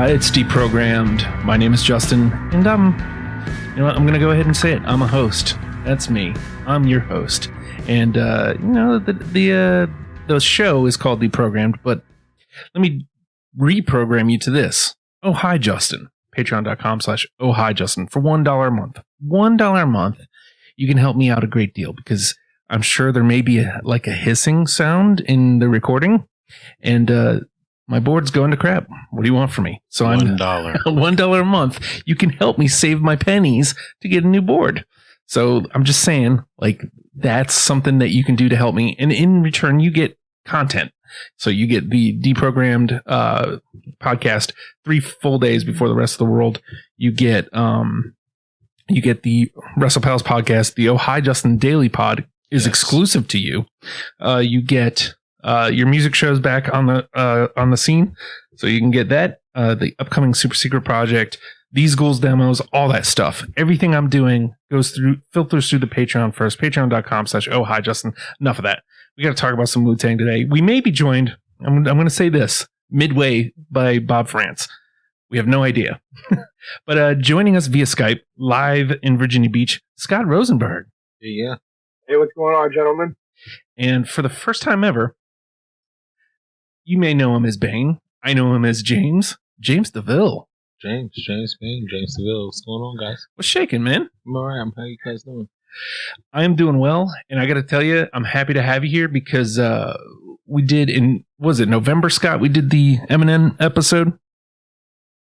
It's Deprogrammed. My name is Justin, and you know what? I'm going to go ahead and say it. I'm a host. That's me. I'm your host. And, the show is called Deprogrammed, but let me reprogram you to this. Oh, hi, Justin. Patreon.com/Oh, hi, Justin. For $1 a month. $1 a month. You can help me out a great deal because I'm sure there may be a hissing sound in the recording. And, my board's going to crap. What do you want from me? So $1. $1 a month. You can help me save my pennies to get a new board. So I'm just saying, that's something that you can do to help me. And in return, you get content. So you get the Deprogrammed podcast 3 full days before the rest of the world. You get the WrestlePals podcast. The Oh Hi Justin Daily Pod is exclusive to you. You get your music shows back on the scene, so you can get that. The upcoming super secret project, these ghouls demos, all that stuff. Everything I'm doing filters through the Patreon first. Patreon.com/Oh Hi Justin. Enough of that. We got to talk about some Wu-Tang today. We may be joined. I'm going to say this midway by Bob France. We have no idea, but joining us via Skype live in Virginia Beach, Scott Rosenberg. Yeah. Hey, what's going on, gentlemen? And for the first time ever, you may know him as Bane. I know him as James DeVille. James Bane, James DeVille. What's going on, guys? What's shaking, man? I'm all right. How you guys doing? I am doing well, and I got to tell you, I'm happy to have you here because we did was it November, Scott? We did the Eminem episode.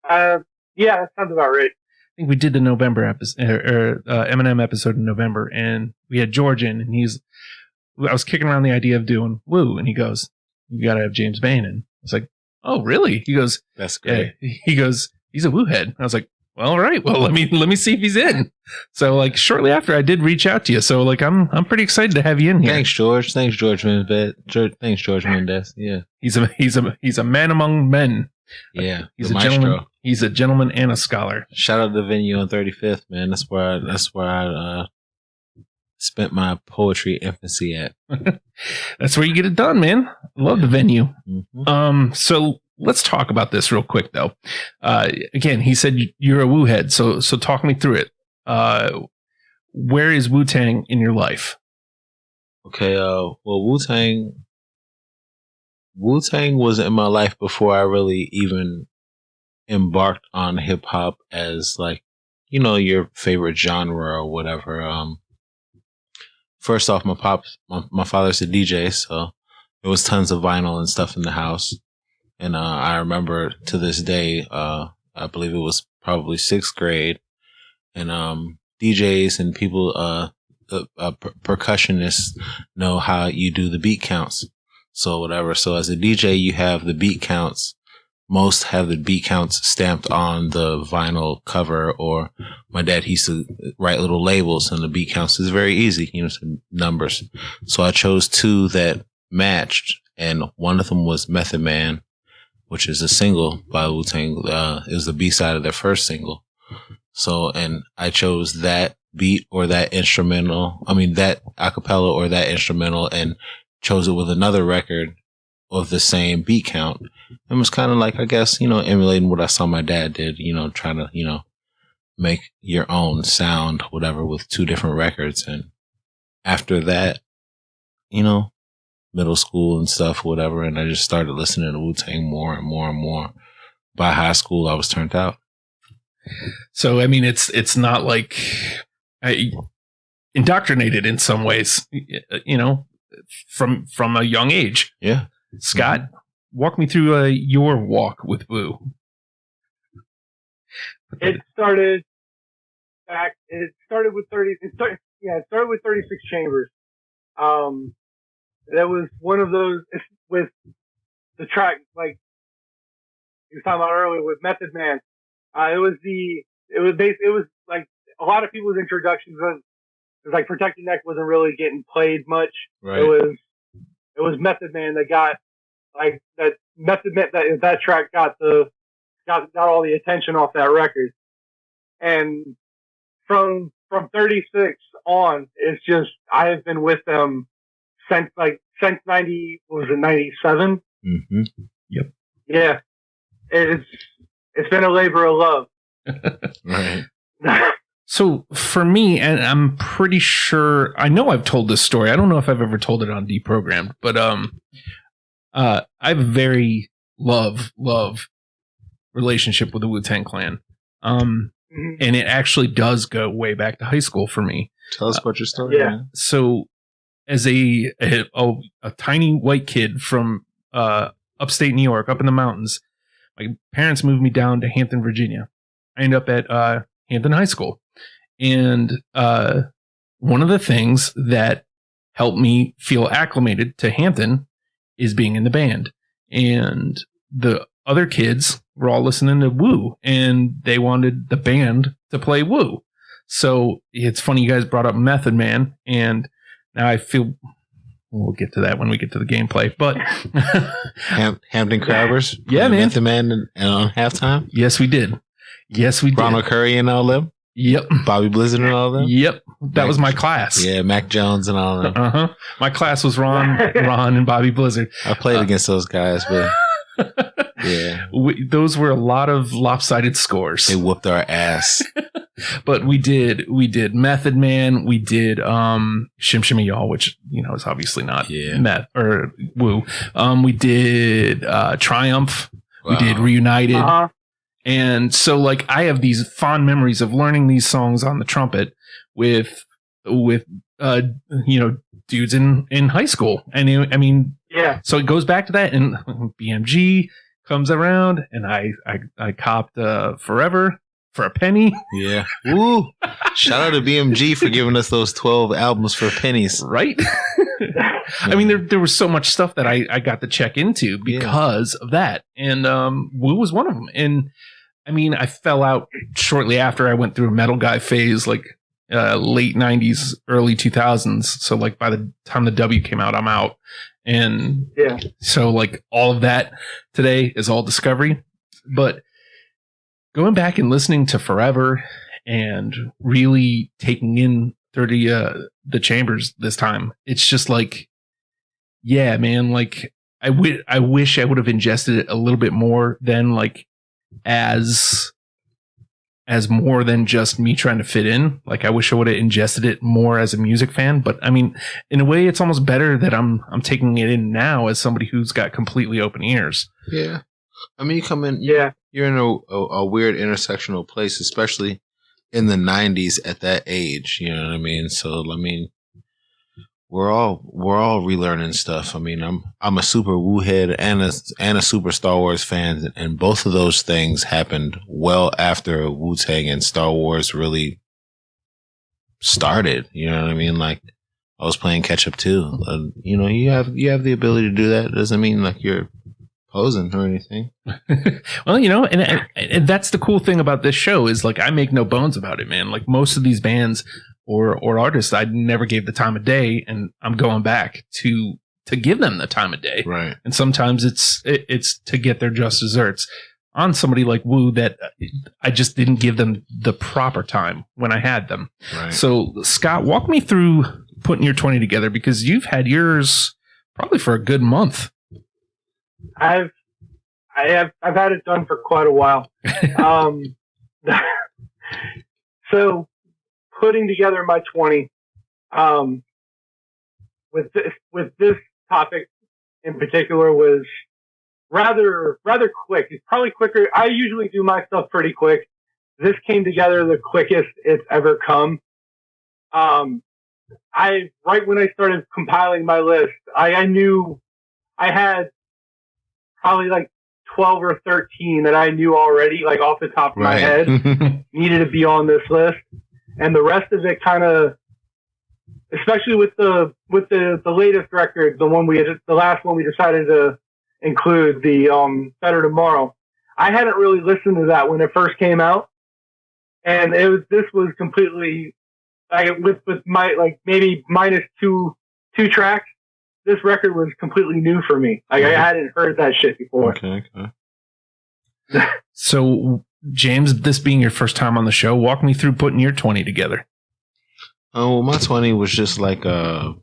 Yeah, that sounds about right. I think we did the November episode, Eminem episode in November, and we had George in, and I was kicking around the idea of doing Woo, and he goes, "You got to have James Bane." And I was like, "Oh, really?" He goes, "That's great." Yeah. He goes, "He's a Woo head." I was like, "Well, all right. Well, let me see if he's in." So, shortly after, I did reach out to you. So, I'm pretty excited to have you in here. Thanks, George. Thanks, George Mendez. Thanks, George Mendez. Yeah, he's a man among men. Yeah, he's a gentleman. He's a gentleman and a scholar. Shout out to the venue on 35th, man. That's where I spent my poetry infancy at. That's where you get it done, man. I love the venue. Mm-hmm. So let's talk about this real quick, though. Again, he said you're a Wu head, so talk me through it. Where is Wu-Tang in your life? Okay, well, Wu-Tang was in my life before I really even embarked on hip hop as your favorite genre or whatever. First off, my father's a DJ, so there was tons of vinyl and stuff in the house. And I remember to this day, I believe it was probably 6th grade, and DJs and people, percussionists know how you do the beat counts. So whatever. So as a DJ, you have the beat counts. Most have the beat counts stamped on the vinyl cover, or my dad used to write little labels, and the beat counts is very easy, some numbers. So I chose 2 that matched, and one of them was Method Man, which is a single by Wu-Tang. It was the B-side of their first single. So, and I chose that beat or that instrumental, that acapella or that instrumental, and chose it with another record of the same beat count. It was kind of I guess, emulating what I saw my dad did, trying to, make your own sound, whatever, with 2 different records. And after that, middle school and stuff, whatever. And I just started listening to Wu-Tang more and more and more. By high school, I was turned out. So, it's not I indoctrinated in some ways, from a young age. Yeah. Scott, walk me through your walk with Wu. It started with 36 Chambers. That was one of those with the track, you were talking about earlier with Method Man. It was a lot of people's introductions. It was Protect Your Neck wasn't really getting played much. Right. It was Method Man that got that track got all the attention off that record. And from 36 on, it's just I have been with them since 97. Mm-hmm. Yep. Yeah. it's been a labor of love. Right. So for me, and I'm pretty sure, I know I've told this story. I don't know if I've ever told it on Deprogrammed, but I have a very love relationship with the Wu-Tang Clan. And it actually does go way back to high school for me. Tell us about your story. Yeah. Man. So as a tiny white kid from upstate New York, up in the mountains, my parents moved me down to Hampton, Virginia. I ended up at Hampton High School. And one of the things that helped me feel acclimated to Hampton is being in the band. And the other kids were all listening to Wu, and they wanted the band to play Wu. So it's funny you guys brought up Method Man, and now I feel we'll get to that when we get to the gameplay. But Hampton Crabbers, yeah, man, Method Man, and on halftime. Yes, we did. Ronald Curry and all them. Yep. Bobby Blizzard and all them. Yep. That was my class. Yeah, Mac Jones and all them. My class was Ron and Bobby Blizzard. I played against those guys, but yeah, those were a lot of lopsided scores. They whooped our ass. But we did Method Man, we did Shim Shimmy Y'all, which is obviously not Meth or Wu. We did Triumph. Wow. We did Reunited. Uh-huh. And so like I have these fond memories of learning these songs on the trumpet with dudes in high school. And I mean, yeah. So it goes back to that, and BMG comes around, and I copped Forever for a penny. Yeah. Woo. Shout out to BMG for giving us those 12 albums for pennies. Right? I mean, there was so much stuff that I got to check into because of that. And Wu was one of them. And I mean, I fell out shortly after. I went through a metal guy phase, like late 90s, early 2000s. So like by the time the W came out, I'm out. And so like all of that today is all discovery. But going back and listening to Forever and really taking in 30 the Chambers this time, it's just like, yeah, man, like I wish I would have ingested it a little bit more than like as more than just me trying to fit in. Like I wish I would have ingested it more as a music fan. But I mean, in a way, it's almost better that I'm taking it in now as somebody who's got completely open ears. Yeah, I mean, you come in, you're in a weird intersectional place, especially in the 90s at that age. You know what I mean? So I mean, we're all relearning stuff. I mean, I'm a super Wu head and a super Star Wars fan, and both of those things happened well after Wu-Tang and Star Wars really started. You know what I mean? Like I was playing catch up too. You have the ability to do that. It doesn't mean like you're posing or anything. Well, and that's the cool thing about this show is like I make no bones about it, man. Like most of these bands or artists, I never gave the time of day, and I'm going back to give them the time of day. Right. And sometimes it's to get their just desserts. On somebody like Wu that I just didn't give them the proper time when I had them. Right. So Scott, walk me through putting your 20 together, because you've had yours probably for a good month. I've had it done for quite a while. So putting together my 20, with this topic in particular was rather quick. It's probably quicker. I usually do my stuff pretty quick. This came together the quickest it's ever come. Right when I started compiling my list, I knew I had probably like 12 or 13 that I knew already, like off the top of my head, needed to be on this list. And the rest of it kind of, especially with the latest record, the last one we decided to include, the Better Tomorrow. I hadn't really listened to that when it first came out, and this was completely with my maybe minus two tracks. This record was completely new for me. I hadn't heard that shit before. Okay. So, James, this being your first time on the show, walk me through putting your 20 together. Oh, well, my 20 was just like I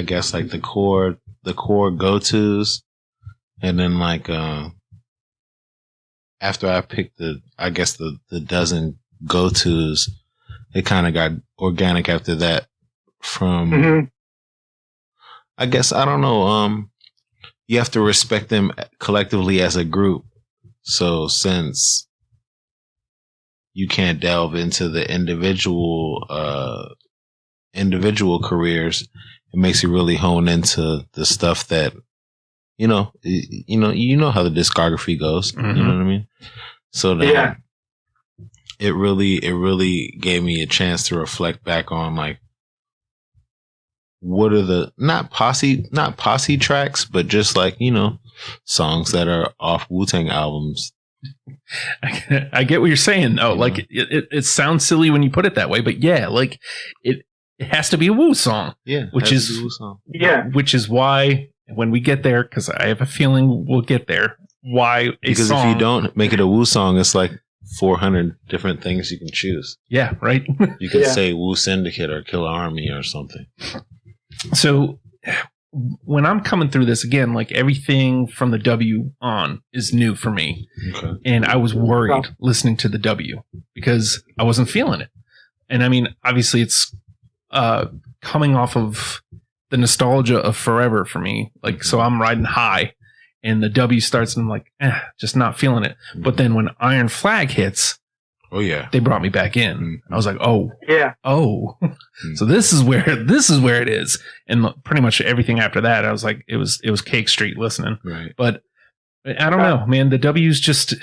guess like the core go-tos, and then like after I picked the dozen go-tos, it kind of got organic after that from, I guess, I don't know. You have to respect them collectively as a group. So since you can't delve into the individual careers, it makes you really hone into the stuff that, you know how the discography goes. You know what I mean? So then it really gave me a chance to reflect back on like, what are the not posse tracks, but just like, you know, songs that are off Wu-Tang albums. I get what you're saying. Oh, like it sounds silly when you put it that way, but yeah, like it has to be a Wu song. Yeah, which is why when we get there, because I have a feeling we'll get there. Because if you don't make it a Wu song, it's like 400 different things you can choose. Yeah, right. You can say Wu Syndicate or Killer Army or something. So when I'm coming through this again, like everything from the W on is new for me. Okay. And I was worried listening to the W because I wasn't feeling it. And I mean, obviously it's coming off of the nostalgia of Forever for me. Like, so I'm riding high and the W starts and I'm like, just not feeling it. But then when Iron Flag hits, oh yeah, they brought me back in. I was like, oh, yeah, oh, so this is where it is. And pretty much everything after that, I was like, it was Cake Street listening. Right. But I don't know, man. The W's just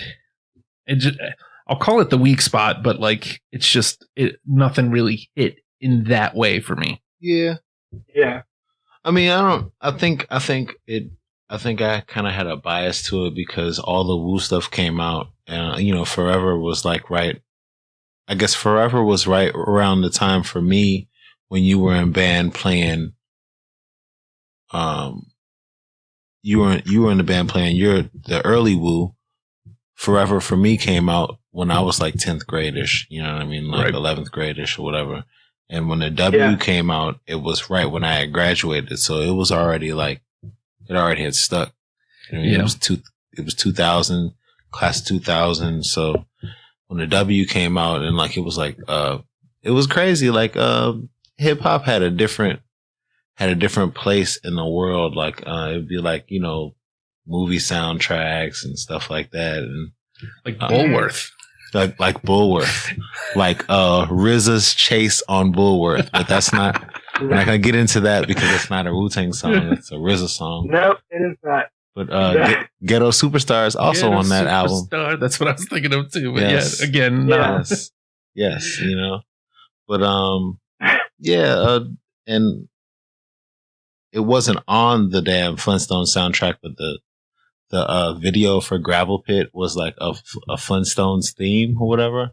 I'll call it the weak spot, but like it's just nothing really hit in that way for me. Yeah. Yeah. I mean, I think I kind of had a bias to it because all the Wu stuff came out, and you know, Forever was like right. I guess Forever was right around the time for me when you were in band playing. You were in the band playing. The early Wu. Forever for me came out when I was like 10th grade-ish. You know what I mean, like 11th grade-ish or whatever. And when the W came out, it was right when I had graduated, so it was already like. It already had stuck. I mean, it was 2000, class of 2000. So when the W came out and like, it was like, it was crazy. Like, hip hop had a different place in the world. Like, it'd be like, you know, movie soundtracks and stuff like that. And like Bulworth. Like Bulworth, like RZA's Chase on Bulworth, but that's not. I'm not gonna get into that because it's not a Wu-Tang song; it's a RZA song. Nope, it is not. But Ghetto Superstar is also on that album. That's what I was thinking of too. But yes. Again, no. Yes, you know. But and it wasn't on the damn Flintstone soundtrack, but the video for Gravel Pit was like a Flintstones theme or whatever.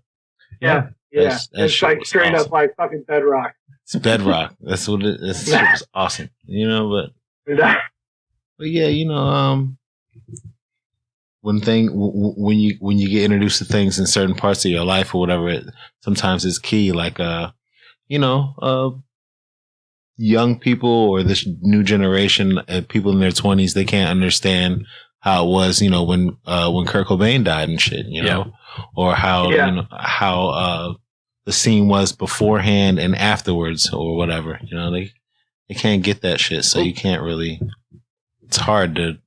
Yeah, yeah. It's like straight up like fucking bedrock. It's bedrock. That's what it is. It was awesome, you know. But yeah, you know, when you get introduced to things in certain parts of your life or whatever, sometimes it's key. Like you know, young people or this new generation, people in their 20s, they can't understand how it was, you know, when Kurt Cobain died and shit, you know, or how you know how the scene was beforehand and afterwards or whatever. You know, they can't get that shit, so you can't really. It's hard to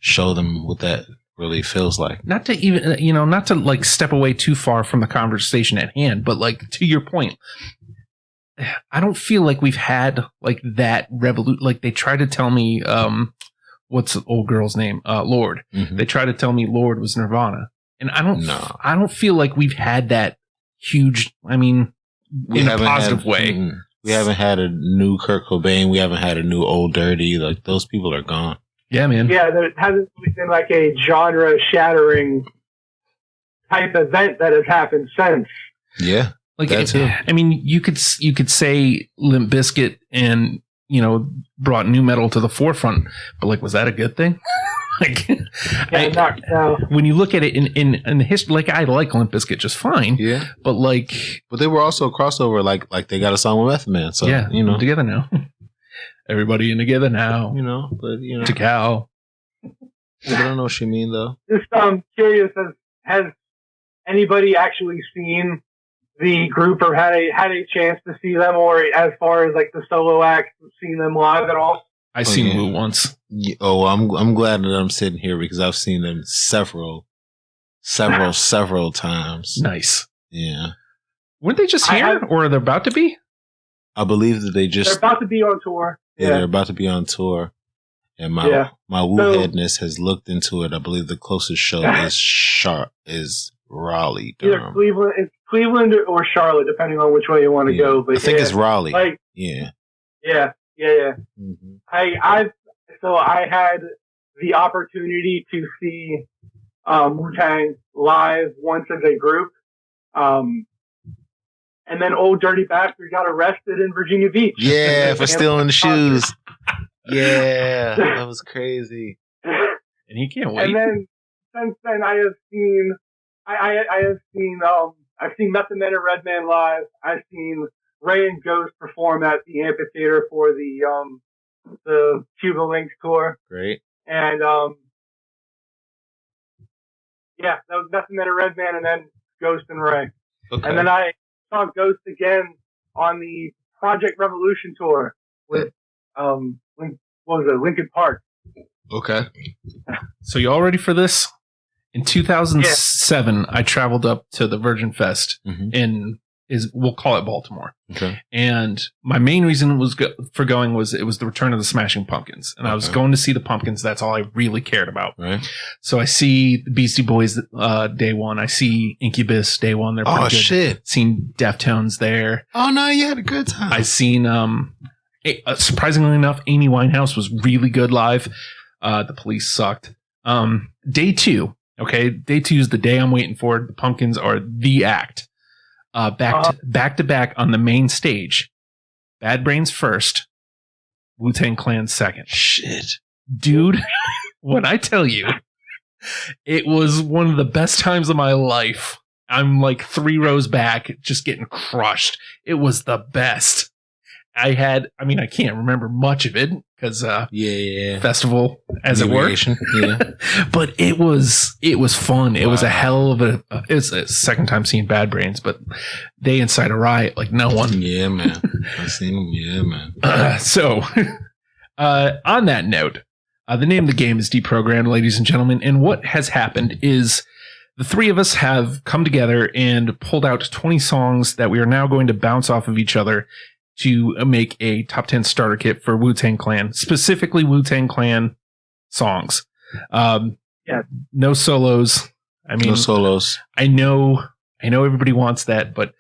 show them what that really feels like. Not to even, you know, not to like step away too far from the conversation at hand, but like to your point, I don't feel like we've had like that revolution. Like they try to tell me, what's the old girl's name? Lord. Mm-hmm. They try to tell me Lord was Nirvana, and I don't feel like we've had that huge. I mean, in a positive way. We haven't had a new Kurt Cobain. We haven't had a new Old Dirty. Like those people are gone. Yeah, man. Yeah, there hasn't been like a genre-shattering type event that has happened since. Yeah, like that too. I mean, you could say Limp Bizkit and you know brought new metal to the forefront, but like, was that a good thing? Like, no. When you look at it in the history, like I like Limp Bizkit just fine. Yeah, but they were also a crossover. Like they got a song with Method Man. So yeah, you know, together now. Everybody in together now. You know, but you know, to cow. I don't know what you mean though. Just curious, has anybody actually seen the group or had a chance to see them, or as far as like the solo acts, seen them live at all? I seen Wu once. Yeah, I'm glad that I'm sitting here because I've seen them several times. Nice. Yeah. Weren't they just here, or they're about to be? I believe that they're about to be on tour. Yeah, they're about to be on tour. And my Wu headness has looked into it. I believe the closest show is Raleigh, Durham. Either Cleveland or Charlotte, depending on which way you want to go. But I think it's Raleigh. Yeah. Mm-hmm. I had the opportunity to see Wu-Tang live once as a group. And then old dirty bastard got arrested in Virginia Beach. Yeah, for stealing the shoes. Yeah, that was crazy. And he can't wait. And then since then, I've seen Nothin and Redman live. I've seen Ray and Ghost perform at the amphitheater for the Cuba Links tour. Great. And that was Nothin and Redman, and then Ghost and Ray. Okay. And then I saw Ghost again on the Project Revolution tour with Linkin Park. Okay. So you all ready for this? In 2007, I traveled up to the Virgin Fest we'll call it Baltimore. Okay. And my main reason for going was it was the return of the Smashing Pumpkins, and I was going to see the Pumpkins. That's all I really cared about. Right. So I see the Beastie Boys day one. I see Incubus day one. They're pretty good. Shit. Seen Deftones there. Oh no, you had a good time. I seen surprisingly enough, Amy Winehouse was really good live. The Police sucked. Day two. Okay, day two is the day I'm waiting for. The Pumpkins are the act. Back to back on the main stage. Bad Brains first. Wu-Tang Clan second. Shit. Dude, when I tell you, it was one of the best times of my life. I'm like 3 rows back, just getting crushed. It was the best. I can't remember much of it because festival as it were. Yeah. But it was fun. Wow. It was a hell of it's a second time seeing Bad Brains, but they incite a riot like no one. Yeah, man. I seen them. Yeah, man. On that note, the name of the game is Deprogrammed, ladies and gentlemen. And what has happened is the three of us have come together and pulled out 20 songs that we are now going to bounce off of each other to make a top 10 starter kit for Wu-Tang Clan, specifically Wu-Tang Clan songs. No solos. No solos. I know everybody wants that, but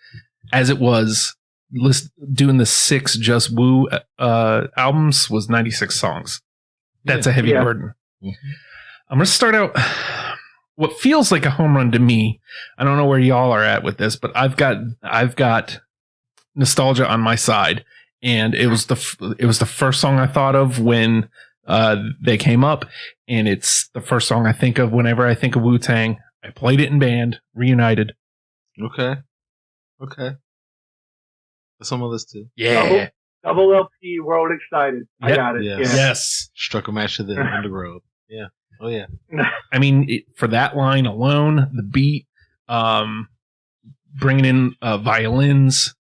as it was, doing the 6 Just Wu albums was 96 songs. That's a heavy burden. Mm-hmm. I'm going to start out what feels like a home run to me. I don't know where y'all are at with this, but I've got nostalgia on my side, and it was the first song I thought of when they came up, and it's the first song I think of whenever I think of Wu-Tang. I played it in band, Reunited. Okay. Some of this too. Yeah. Double LP, World Excited. Yep. I got it. Yes. Struck a match to the end of the road. Yeah. Oh yeah. I mean, for that line alone, the beat, bringing in violins.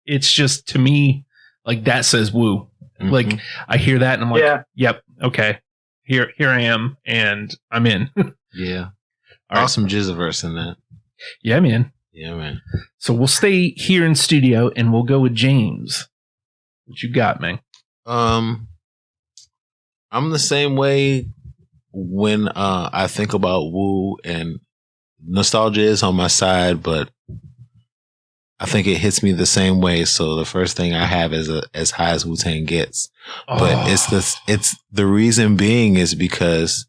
It's just, to me, like, that says Wu. Mm-hmm. Like, I hear that and I'm like, yep, okay, here I am, and I'm in. Yeah. Awesome Jizzaverse in that. Yeah, man. Yeah, man. So we'll stay here in studio and we'll go with James. What you got, man? I'm the same way when I think about Wu, and nostalgia is on my side, but I think it hits me the same way. So the first thing I have is as high as Wu-Tang gets. Oh. But it's the reason being is because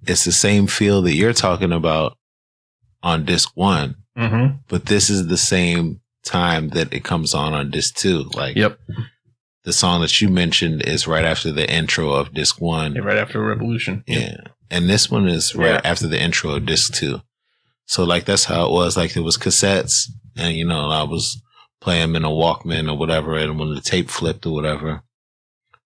it's the same feel that you're talking about on disc 1. Mm-hmm. But this is the same time that it comes on disc 2. Like, yep. The song that you mentioned is right after the intro of disc 1. Yeah, right after Revolution. Yeah. Yep. And this one is right after the intro of disc 2. So like, that's how it was. Like, it was cassettes. And, I was playing them in a Walkman or whatever, and when the tape flipped or whatever.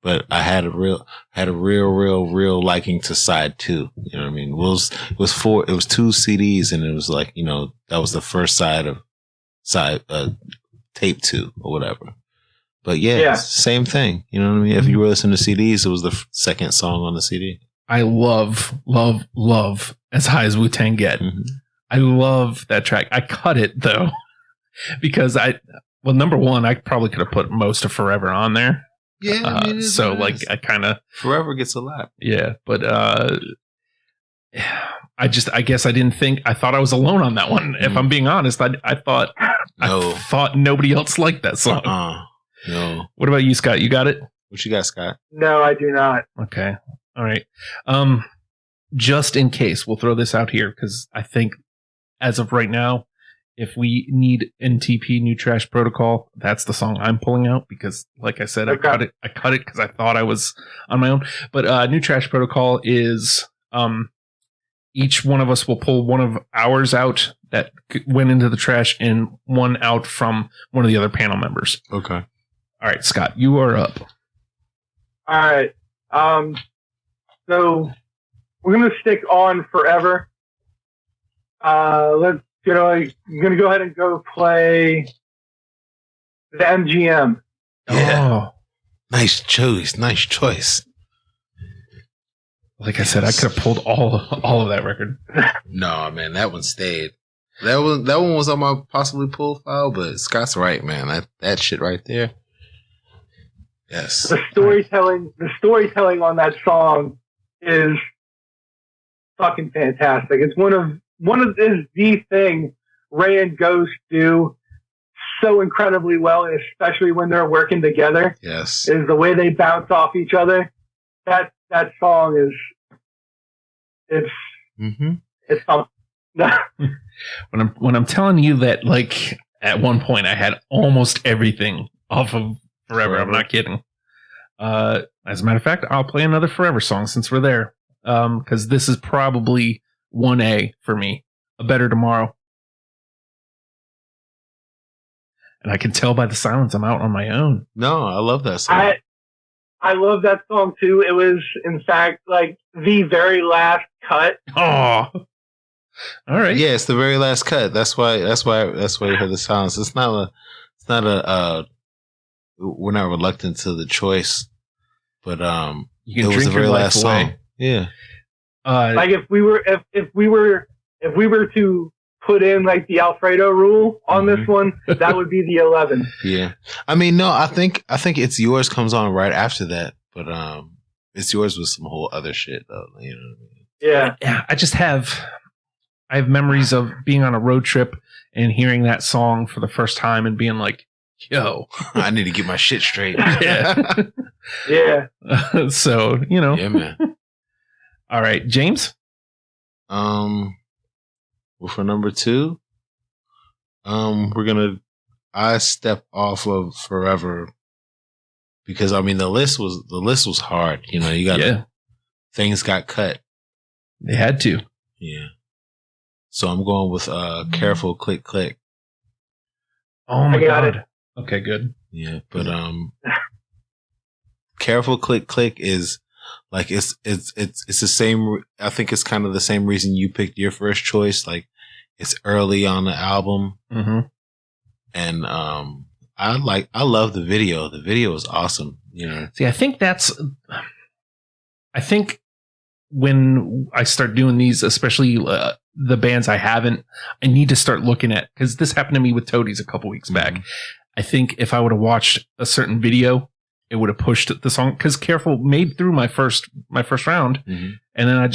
but I had a real liking to side 2. You know what I mean? It was 2 CDs, and it was like, you know, that was the first side tape 2 or whatever. But yeah, same thing. You know what I mean? If you were listening to CDs, it was the second song on the CD. I love As High as Wu-Tang Get. Mm-hmm. I love that track. I cut it though, because number one, I probably could have put most of Forever on there. Yeah. I mean, so like I kind of Forever gets a lot. Yeah. But, I guess I didn't think, I thought I was alone on that one. If I'm being honest, I thought nobody else liked that song. No. What about you, Scott? You got it? What you got, Scott? No, I do not. Okay. All right. Just in case, we'll throw this out here because I think as of right now, if we need NTP New Trash Protocol, that's the song I'm pulling out because, like I said, I cut it because I thought I was on my own. But New Trash Protocol is each one of us will pull one of ours out that went into the trash and one out from one of the other panel members. Okay. All right, Scott, you are up. All right. So we're going to stick on Forever. I'm going to go ahead and go play the MGM. Yeah. Oh. Nice choice. Like I said, I could have pulled all of that record. No, man, that one stayed. That one was on my possibly pull file, but Scott's right, man. That shit right there. Yes. The storytelling on that song is fucking fantastic. It's one of the thing Ray and Ghost do so incredibly well, and especially when they're working together. Yes. Is the way they bounce off each other. That song is it's something. when I'm telling you that, like, at one point I had almost everything off of Forever. I'm not kidding. As a matter of fact, I'll play another Forever song since we're there. Because this is probably 1A for me. A Better Tomorrow. And I can tell by the silence I'm out on my own. No, I love that song. I love that song too. It was, in fact, like the very last cut. Oh, all right. Yeah, it's the very last cut. That's why you heard the silence. It's not we're not reluctant to the choice, but you can it was the very last song. Yeah. Like if we were to put in like the Alfredo rule on this one, that would be the 11. Yeah. I mean, no, I think It's Yours comes on right after that, but It's Yours was some whole other shit though. You know what I mean? Yeah. I have memories of being on a road trip and hearing that song for the first time and being like, yo, I need to get my shit straight. Yeah. Yeah. So, you know. Yeah, man. All right, James? Well, for number 2, I step off of Forever because I mean the list was hard. You know, you got things got cut. They had to. Yeah. So I'm going with Careful Click Click. Oh my God. Okay, good. Yeah, but Careful Click Click is like it's the same. I think it's kind of the same reason you picked your first choice. Like it's early on the album, and I love the video. The video is awesome. You know. See, I think when I start doing these, especially the bands I haven't, I need to start looking at, because this happened to me with Toadies a couple weeks back. I think if I would have watched a certain video, it would have pushed the song, because Careful made through my first round, and then I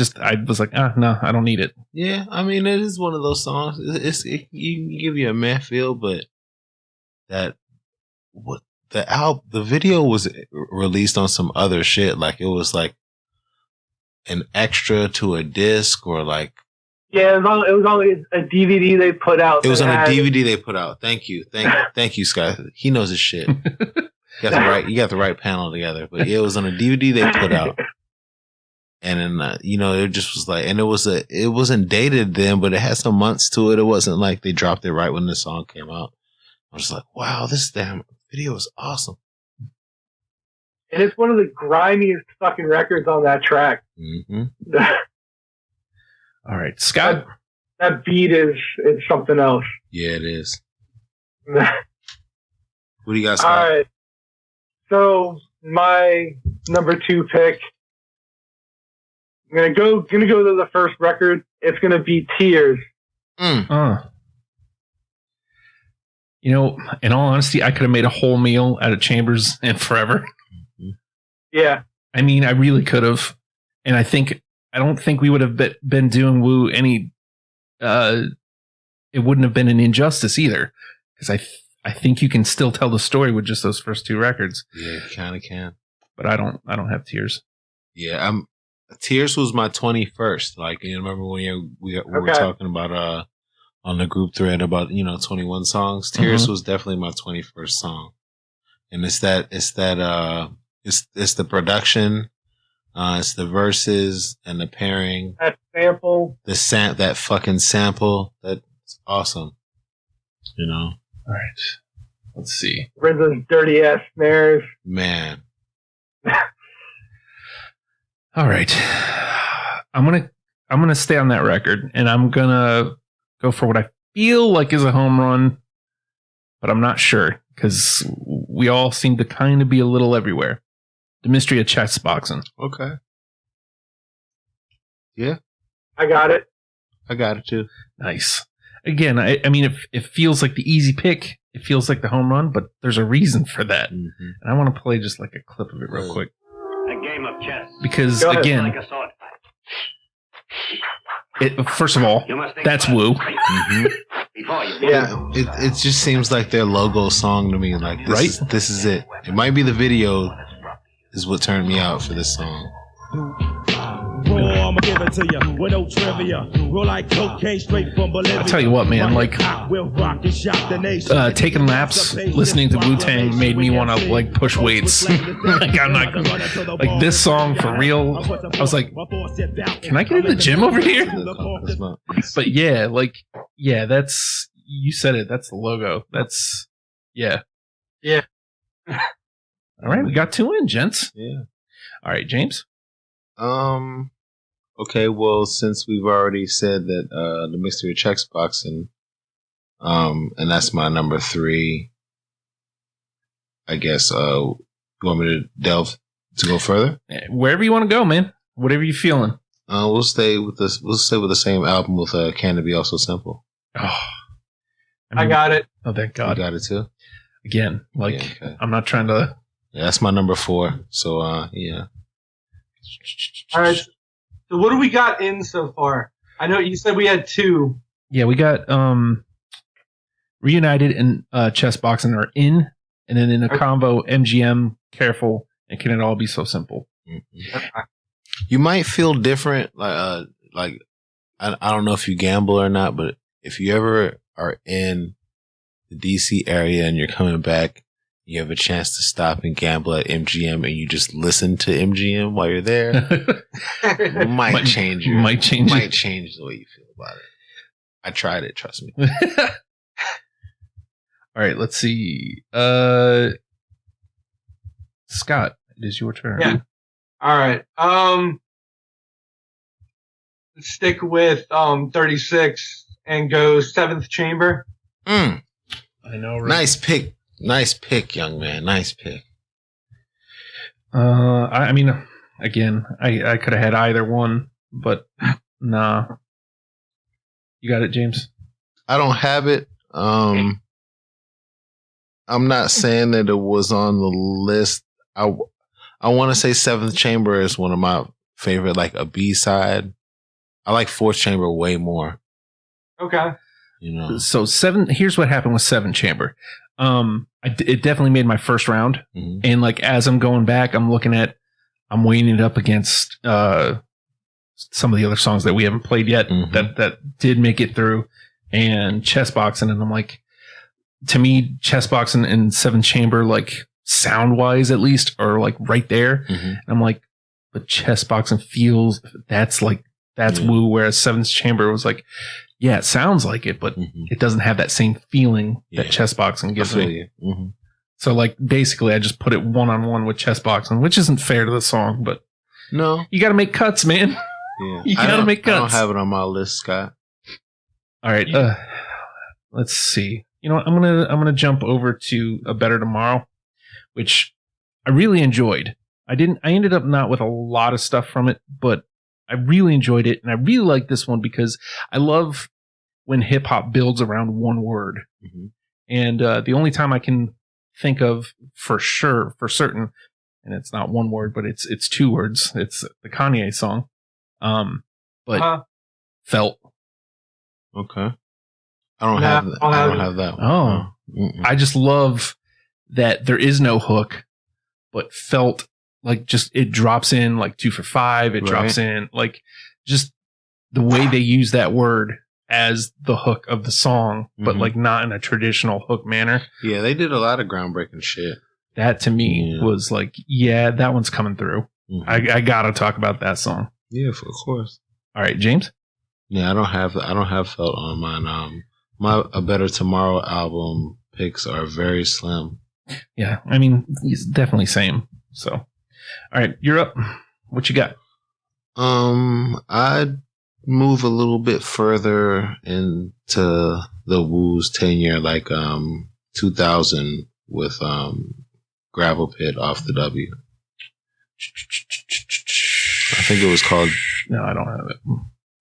was like, no, I don't need it. Yeah, I mean, it is one of those songs. It can give you a meh feel, but the video was released on some other shit. Like it was like an extra to a disc, or like. Yeah, it was only a DVD they put out. It was on a DVD they put out. Thank you, Scott. He knows his shit. You got the right panel together. But yeah, it was on a DVD they put out, and then it just was like, and it wasn't dated then, but it had some months to it. It wasn't like they dropped it right when the song came out. I was like, wow, this damn video is awesome. And it's one of the grimiest fucking records on that track. Mm-hmm. All right, Scott. That beat is something else. Yeah, it is. What do you got, Scott? All right. So my number 2 pick, I'm gonna go to the first record. It's gonna be Tears. You know, in all honesty, I could have made a whole meal out of Chambers and Forever. Yeah. I mean, I really could have, and I don't think we would have been doing Wu any. It wouldn't have been an injustice either, because I think you can still tell the story with just those first 2 records. Yeah, kind of can. But I don't have Tears. Yeah, Tears was my 21st. Like, you remember when we were talking about on the group thread about 21 songs. Tears was definitely my 21st song, and it's the production, it's the verses and the pairing. That sample, that fucking sample, that's awesome. All right, let's see. Rinzo's dirty ass snares, man. All right, I'm gonna stay on that record, and I'm gonna go for what I feel like is a home run, but I'm not sure because we all seem to kind of be a little everywhere. The Mystery of Chess Boxing. Okay. Yeah, I got it. I got it too. Nice. Again, I mean, it feels like the easy pick. It feels like the home run, but there's a reason for that, and I want to play just like a clip of it real quick. A game of chess. Because again, like a sword fight. First of all, that's Wu. Yeah, it just seems like their logo song to me. Like this is it. It might be the video is what turned me out for this song. I'ma give it to you with no trivia. Roll like cocaine straight from Bolivia. I'll tell you what, man, like taking laps listening to Wu-Tang made me want to like push weights. Like I'm not like this song for real. I was like, can I get in the gym over here? But yeah, that's, you said it, that's the logo. That's yeah. All right, we got 2 in, gents. Yeah. All right, James. Okay, well, since we've already said that the Mystery of Chess Boxing, and that's my number 3, I guess you want me to go further? Wherever you want to go, man. Whatever you're feeling. We'll stay with the same album with Can It Be Also Simple. Oh, I got it. Oh, thank God. You got it too? Again, like, yeah, okay. I'm not trying to. Yeah, that's my number 4. So, yeah. All right. So what do we got in so far? I know you said we had 2. Yeah, we got Reunited and Chess Boxing are in, and then in a combo, MGM, Careful, and Can It All Be So Simple? Mm-hmm. You might feel different, like I don't know if you gamble or not, but if you ever are in the DC area and you're coming back, you have a chance to stop and gamble at MGM, and you just listen to MGM while you're there. might change the way you feel about it. I tried it, trust me. All right, let's see. Scott, it is your turn. Yeah. All right. Let's stick with 36 and go 7th Chamber. I know. Right? Nice pick, young man. Nice pick. I mean, again, I could have had either one, but nah. You got it, James? I don't have it. I'm not saying that it was on the list. I want to say 7th Chamber is one of my favorite, like a B-side. I like 4th Chamber way more. Okay. So here's what happened with 7th Chamber. It definitely made my first round. Mm-hmm. And like, as I'm going back, I'm weighing it up against, some of the other songs that we haven't played yet that did make it through, and Chess Boxing. And I'm like, to me, Chess Boxing and 7th Chamber, like sound wise, at least, are like right there. Mm-hmm. And I'm like, but Chess Boxing feels that's Wu, whereas 7th Chamber was like, yeah, it sounds like it, but it doesn't have that same feeling that Chess Boxing gives me. So like basically I just put it one-on-one with chess boxing, which isn't fair to the song, but No. you got to make cuts, man. Yeah. You got to make cuts. I don't have it on my list, Scott. All right. Let's see. You know what? I'm going to jump over to A Better Tomorrow, which I really enjoyed. I ended up not with a lot of stuff from it, but I really enjoyed it. And I really like this one because I love when hip hop builds around one word. Mm-hmm. And the only time I can think of for certain, and it's not one word, but it's two words. It's the Kanye song. Felt. Okay. I don't have that one. Oh. I just love that there is no hook, but felt like just it drops in like 2 for $5. It drops in like just the way they use that word as the hook of the song, but like not in a traditional hook manner. Yeah, they did a lot of groundbreaking shit. That to me was like, yeah, that one's coming through. Mm-hmm. I gotta talk about that song. Yeah, of course. All right, James. Yeah, I don't have Felt on mine. My A Better Tomorrow album picks are very slim. Yeah, I mean, it's definitely same. So, all right, you're up. What you got? I'd move a little bit further into the Wu's tenure, like 2000 with Gravel Pit Off the W. I think it was called. No, I don't have it.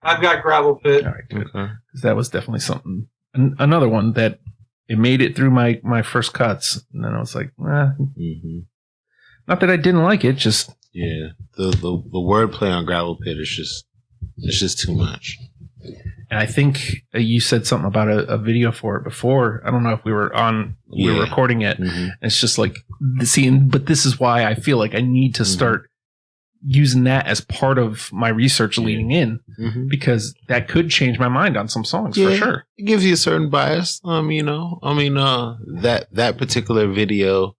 I've got Gravel Pit. All right, good. Okay. That was definitely something. Another one that it made it through my first cuts, and then I was like, not that I didn't like it, just the wordplay on Gravel Pit is just too much. And I think you said something about a video for it before. I don't know if we were recording it. Mm-hmm. It's just like but this is why I feel like I need to start using that as part of my research leading in, because that could change my mind on some songs for sure. It gives you a certain bias. That particular video,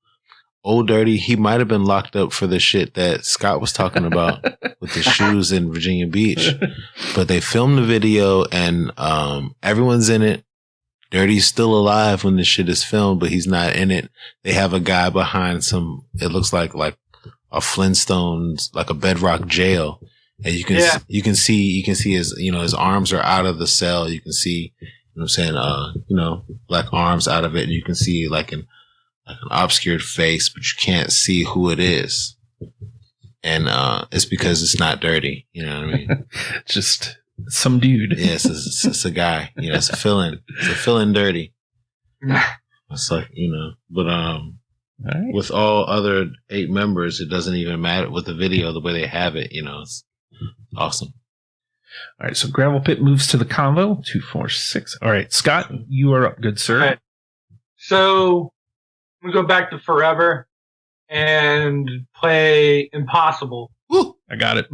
Old Dirty, he might have been locked up for the shit that Scott was talking about with the shoes in Virginia Beach. But they filmed the video and everyone's in it. Dirty's still alive when the shit is filmed, but he's not in it. They have a guy behind it looks like a Flintstones, like a bedrock jail. And you can see his, his arms are out of the cell. You can see, like arms out of it. And you can see like an obscured face, but you can't see who it is. And it's because it's not Dirty. You know what I mean? Just some dude. Yeah, it's a guy. It's a fill-in. It's a fill-in Dirty. It's like, but right. With all other 8 members, it doesn't even matter with the video, the way they have it, it's awesome. All right, so Gravel Pit moves to the convo. 2, 4, 6. All right, Scott, you are up, good sir. Right. So we go back to Forever and play Impossible. Woo! I got it.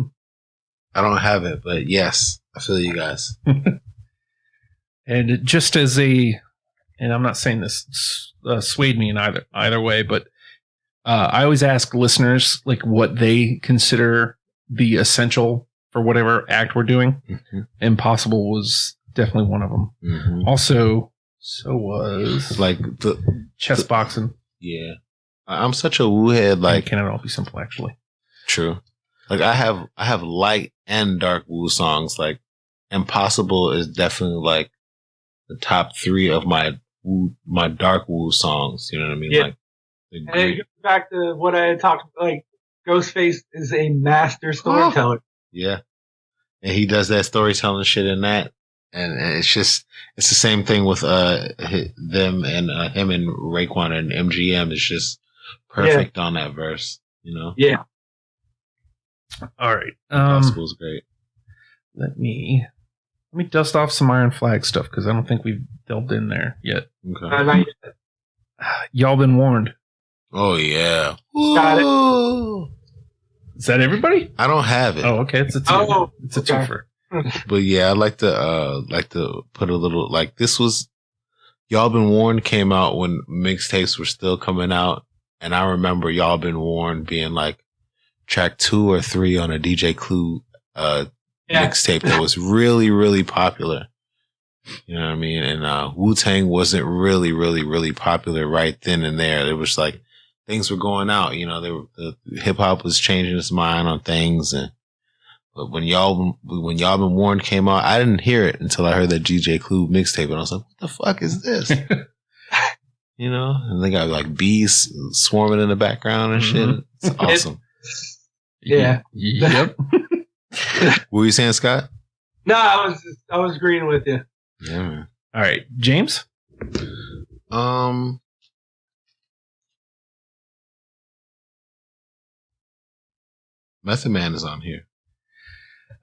I don't have it, but yes, I feel you guys. And just as and I'm not saying this swayed me in either way, but I always ask listeners like what they consider the essential for whatever act we're doing. Mm-hmm. Impossible was definitely one of them. Mm-hmm. Also, so was like the chess boxing. Yeah, I'm such a Wu head. Like, can it all be simple? Actually, true. Like I have light and dark Wu songs. Like Impossible is definitely like the top 3 of my dark Wu songs. You know what I mean? Yeah. Like, and it goes back to what I had talked about. Like Ghostface is a master storyteller. Yeah, and he does that storytelling shit in that, and it's the same thing with them and him and Raekwon and MGM. It's just perfect on that verse. Yeah. All right. Impossible's great. Let me dust off some Iron Flag stuff because I don't think we've delved in there yet. Okay. Y'all been warned. Oh yeah. Got it. Is that everybody? I don't have it. Oh, okay. It's a 2. Oh, it's a twofer. But yeah, I'd like to put a little like this was Y'all Been Warned came out when mixtapes were still coming out, and I remember Y'all Been Warned being like track 2 or 3 on a DJ Clue mixtape that was really, really popular. You know what I mean? And Wu-Tang wasn't really, really, really popular right then and there. It was like things were going out. You know, the hip hop was changing its mind on things, but when Y'all Been Warned came out, I didn't hear it until I heard that DJ Clue mixtape, and I was like, "What the fuck is this?" You know, and they got like bees swarming in the background and shit. It's awesome. Yeah. Yep. What were you saying, Scott? No, I was agreeing with you. Yeah, man. All right, James. Method Man is on here.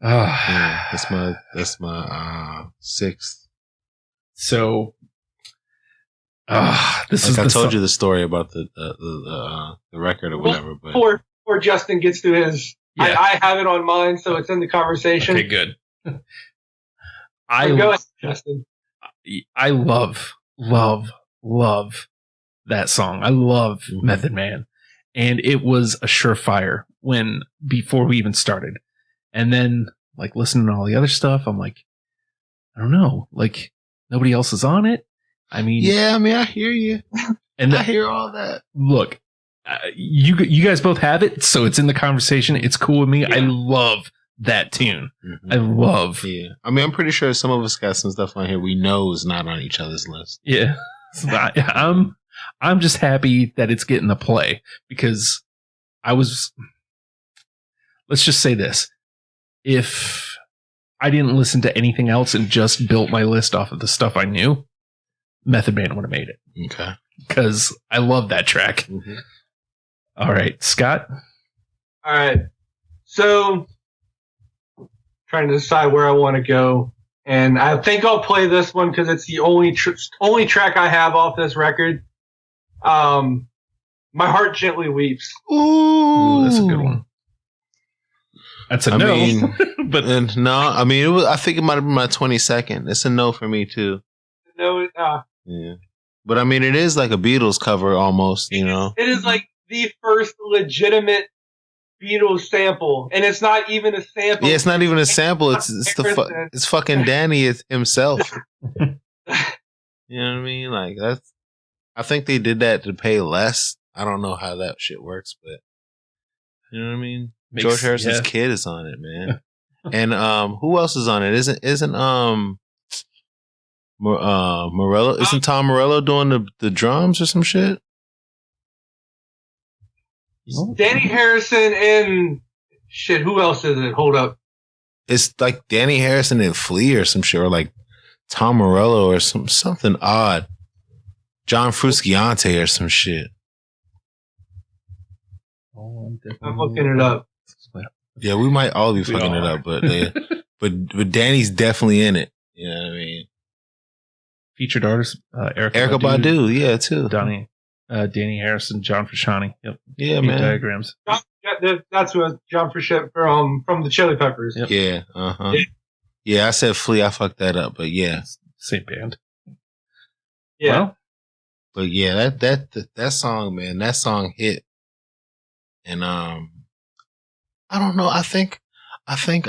Yeah, That's my sixth. So, this is I told you the story about the record or whatever. But Before Justin gets to his, Yeah. I have it on mine, so it's in the conversation. Okay, good. So go ahead, Justin. I love that song. I love Method Man. And it was a surefire before we even started. And then, like, listening to all the other stuff, I'm like, I don't know. Like, nobody else is on it. I mean, yeah, I mean, I hear you. And I hear all that. Look, you guys both have it, so it's in the conversation. It's cool with me. Yeah. I love that tune. Mm-hmm. I love. Yeah, I mean, I'm pretty sure some of us got some stuff on here we know is not on each other's list. Yeah, so I'm just happy that it's getting the play because let's just say this. If I didn't listen to anything else and just built my list off of the stuff I knew, Method Man would have made it. Okay. Because I love that track. Mm-hmm. All right, Scott. All right. So, trying to decide where I want to go. And I think I'll play this one because it's the only track I have off this record. My Heart Gently Weeps. Ooh, that's a good one. That's a no. Mean, but no, I mean, I think it might have been my 22nd. It's a no for me too. No, yeah. But I mean, it is like a Beatles cover almost, you know? It is like the first legitimate Beatles sample. And it's not even a sample. Yeah, it's not even a sample. It's fucking Danny himself. You know what I mean? Like, I think they did that to pay less. I don't know how that shit works, but you know what I mean? George Harrison's kid is on it, man. And who else is on it? Isn't Morello? Isn't Tom Morello doing the drums or some shit? Danny Harrison and shit. Who else is it? Hold up. It's like Danny Harrison and Flea or some shit, or like Tom Morello or something odd. John Frusciante or some shit. I'm looking it up. Yeah, we might all be fucking it up, but but Danny's definitely in it. You know what I mean? Featured artist Erykah Badu, yeah, too. Danny Harrison, John Frusciante. Yep. Yeah, man. Diagrams. That's who John Frusciante from the Chili Peppers. Yep. Yeah, yeah, I said Flea. I fucked that up, but yeah, same band. Yeah, well, but yeah, that song, man, that song hit, and I don't know. I think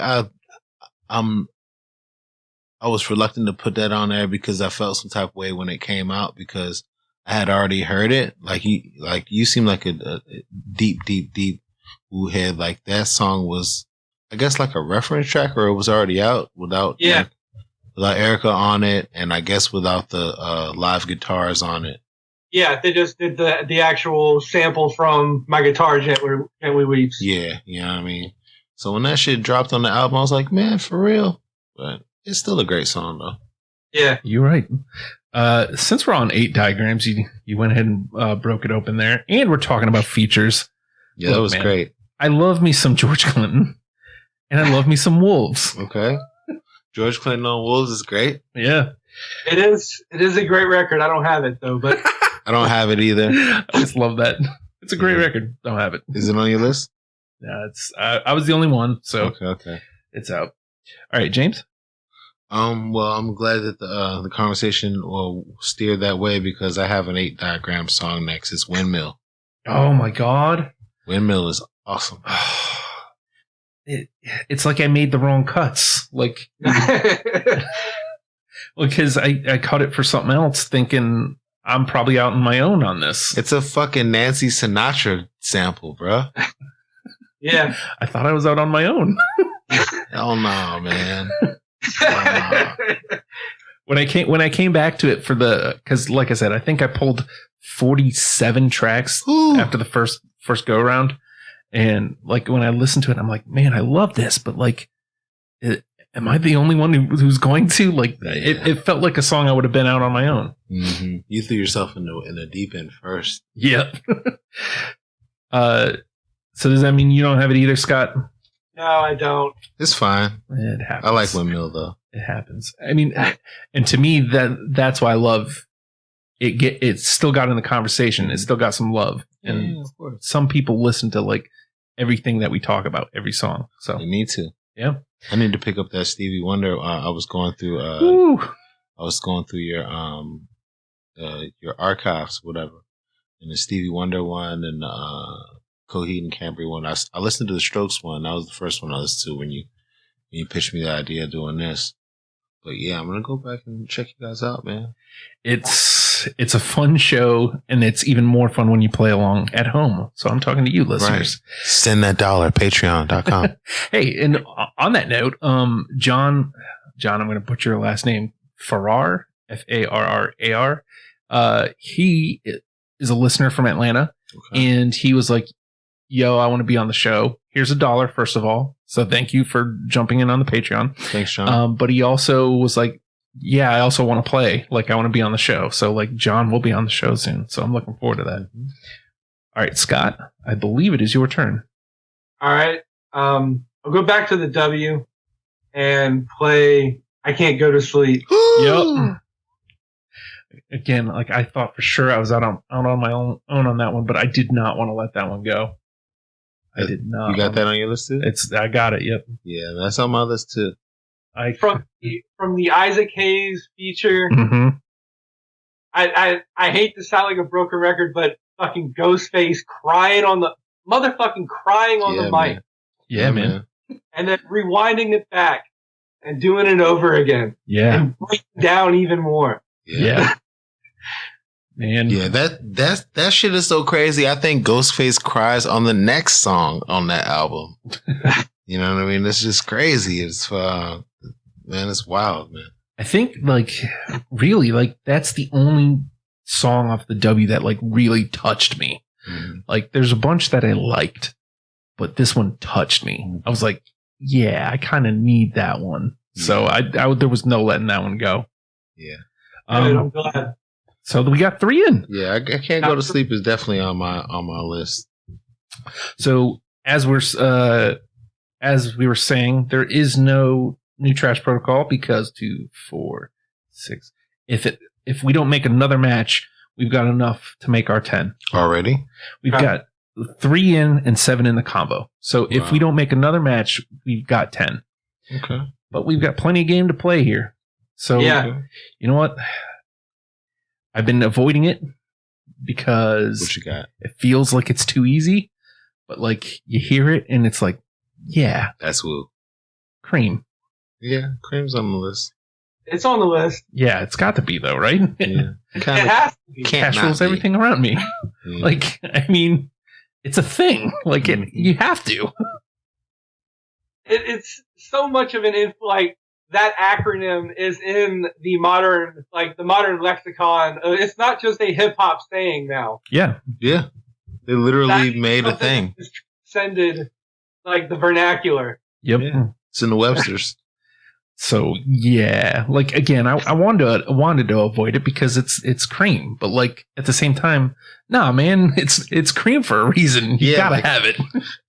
I was reluctant to put that on there because I felt some type of way when it came out because I had already heard it. Like you seem like a deep Wu head. Like that song was, I guess, like a reference track, or it was already out without Erykah on it, and I guess without the live guitars on it. Yeah, they just did the actual sample from My Guitar Gently Weeps. Yeah, you know what I mean? So when that shit dropped on the album, I was like, man, for real? But it's still a great song, though. Yeah. You're right. Since we're on 8 diagrams, you went ahead and broke it open there. And we're talking about features. Yeah, that was great. I love me some George Clinton. And I love me some Wolves. Okay. George Clinton on Wolves is great. Yeah. It is a great record. I don't have it, though, but... I don't have it either. I just love that. It's a great record. Don't have it. Is it on your list? Yeah, it's. I was the only one, so okay. It's out. All right, James. Well, I'm glad that the conversation will steer that way because I have an 8 diagram song next. It's Windmill. Oh my God. Windmill is awesome. It's like I made the wrong cuts. Like, because I cut it for something else, thinking I'm probably out on my own on this. It's a fucking Nancy Sinatra sample, bro. Yeah. I thought I was out on my own. Hell no, man. When I came back to it because like I said, I think I pulled 47 tracks after the first go around, and like when I listened to it, I'm like, man, I love this, but like, am I the only one who's going to like? It felt like a song I would have been out on my own. Mm-hmm. You threw yourself in the deep end first. Yep. So does that mean you don't have it either, Scott? No, I don't. It's fine. It happens. I like Windmill though. It happens. I mean, and to me that's why I love it. It's still got in the conversation. It's still got some love, and of course. Some people listen to like everything that we talk about, every song. So You need to. Yeah. I need to pick up that Stevie Wonder. I was going through. Your archives, whatever, and the Stevie Wonder one and Coheed and Cambry one. I listened to the Strokes one. That was the first one I listened to when you pitched me the idea of doing this. But yeah, I'm gonna go back and check you guys out, man. It's a fun show, and it's even more fun when you play along at home. So I'm talking to you, listeners. Right. Send that $1, patreon.com. Hey, and on that note, John, I'm going to butcher your last name, Farrar, Farrar. He is a listener from Atlanta, and he was like, yo, I want to be on the show. Here's $1, first of all. So thank you for jumping in on the Patreon. Thanks, John. But he also was like, yeah, I also want to play. Like, I want to be on the show. So, like, John will be on the show soon. So I'm looking forward to that. Mm-hmm. All right, Scott, I believe it is your turn. All right. I'll go back to the W and play I Can't Go to Sleep. Yep. Again, like, I thought for sure I was out on my own on that one, but I did not want to let that one go. I did not. You got that on your list too? I got it. Yep. Yeah, that's on my list too. From the Isaac Hayes feature. Mm-hmm. I hate to sound like a broken record, but fucking Ghostface crying on the mic. Man. Yeah, man. And then rewinding it back and doing it over again. Yeah. And breaking down even more. Yeah. Man. Yeah, that shit is so crazy. I think Ghostface cries on the next song on that album. You know what I mean? It's just crazy. It's man, it's wild, man. I think like really like that's the only song off the W that like really touched me. Mm-hmm. Like there's a bunch that I liked, but this one touched me. I was like, yeah, I kind of need that one. Yeah. So I there was no letting that one go. Yeah. I'm glad. So we got 3 in. Yeah, I Can't Go to Sleep is definitely on my list. So as we were saying, there is no new Trash Protocol because 2, 4, 6. If we don't make another match, we've got enough to make our 10 already. We've got 3 in and 7 in the combo. So if we don't make another match, we've got 10. Okay, but we've got plenty of game to play here. So yeah. You know what? I've been avoiding it because what you got? It feels like it's too easy, but like you hear it and it's like, yeah, that's Wu. Cream. Yeah, Cream's on the list. It's on the list. Yeah, it's got to be though, right? Yeah, it has to be. Cash rules everything around me. Yeah. Like, I mean, it's a thing. Like, you have to. It's so much of an like. That acronym is in the modern lexicon. It's not just a hip hop saying now. Yeah. Yeah. They literally made a thing. It's transcended like the vernacular. Yep. Yeah. It's in the Webster's. So yeah, like again, I wanted to avoid it because it's cream, but like at the same time, nah, man, it's cream for a reason. You gotta have it.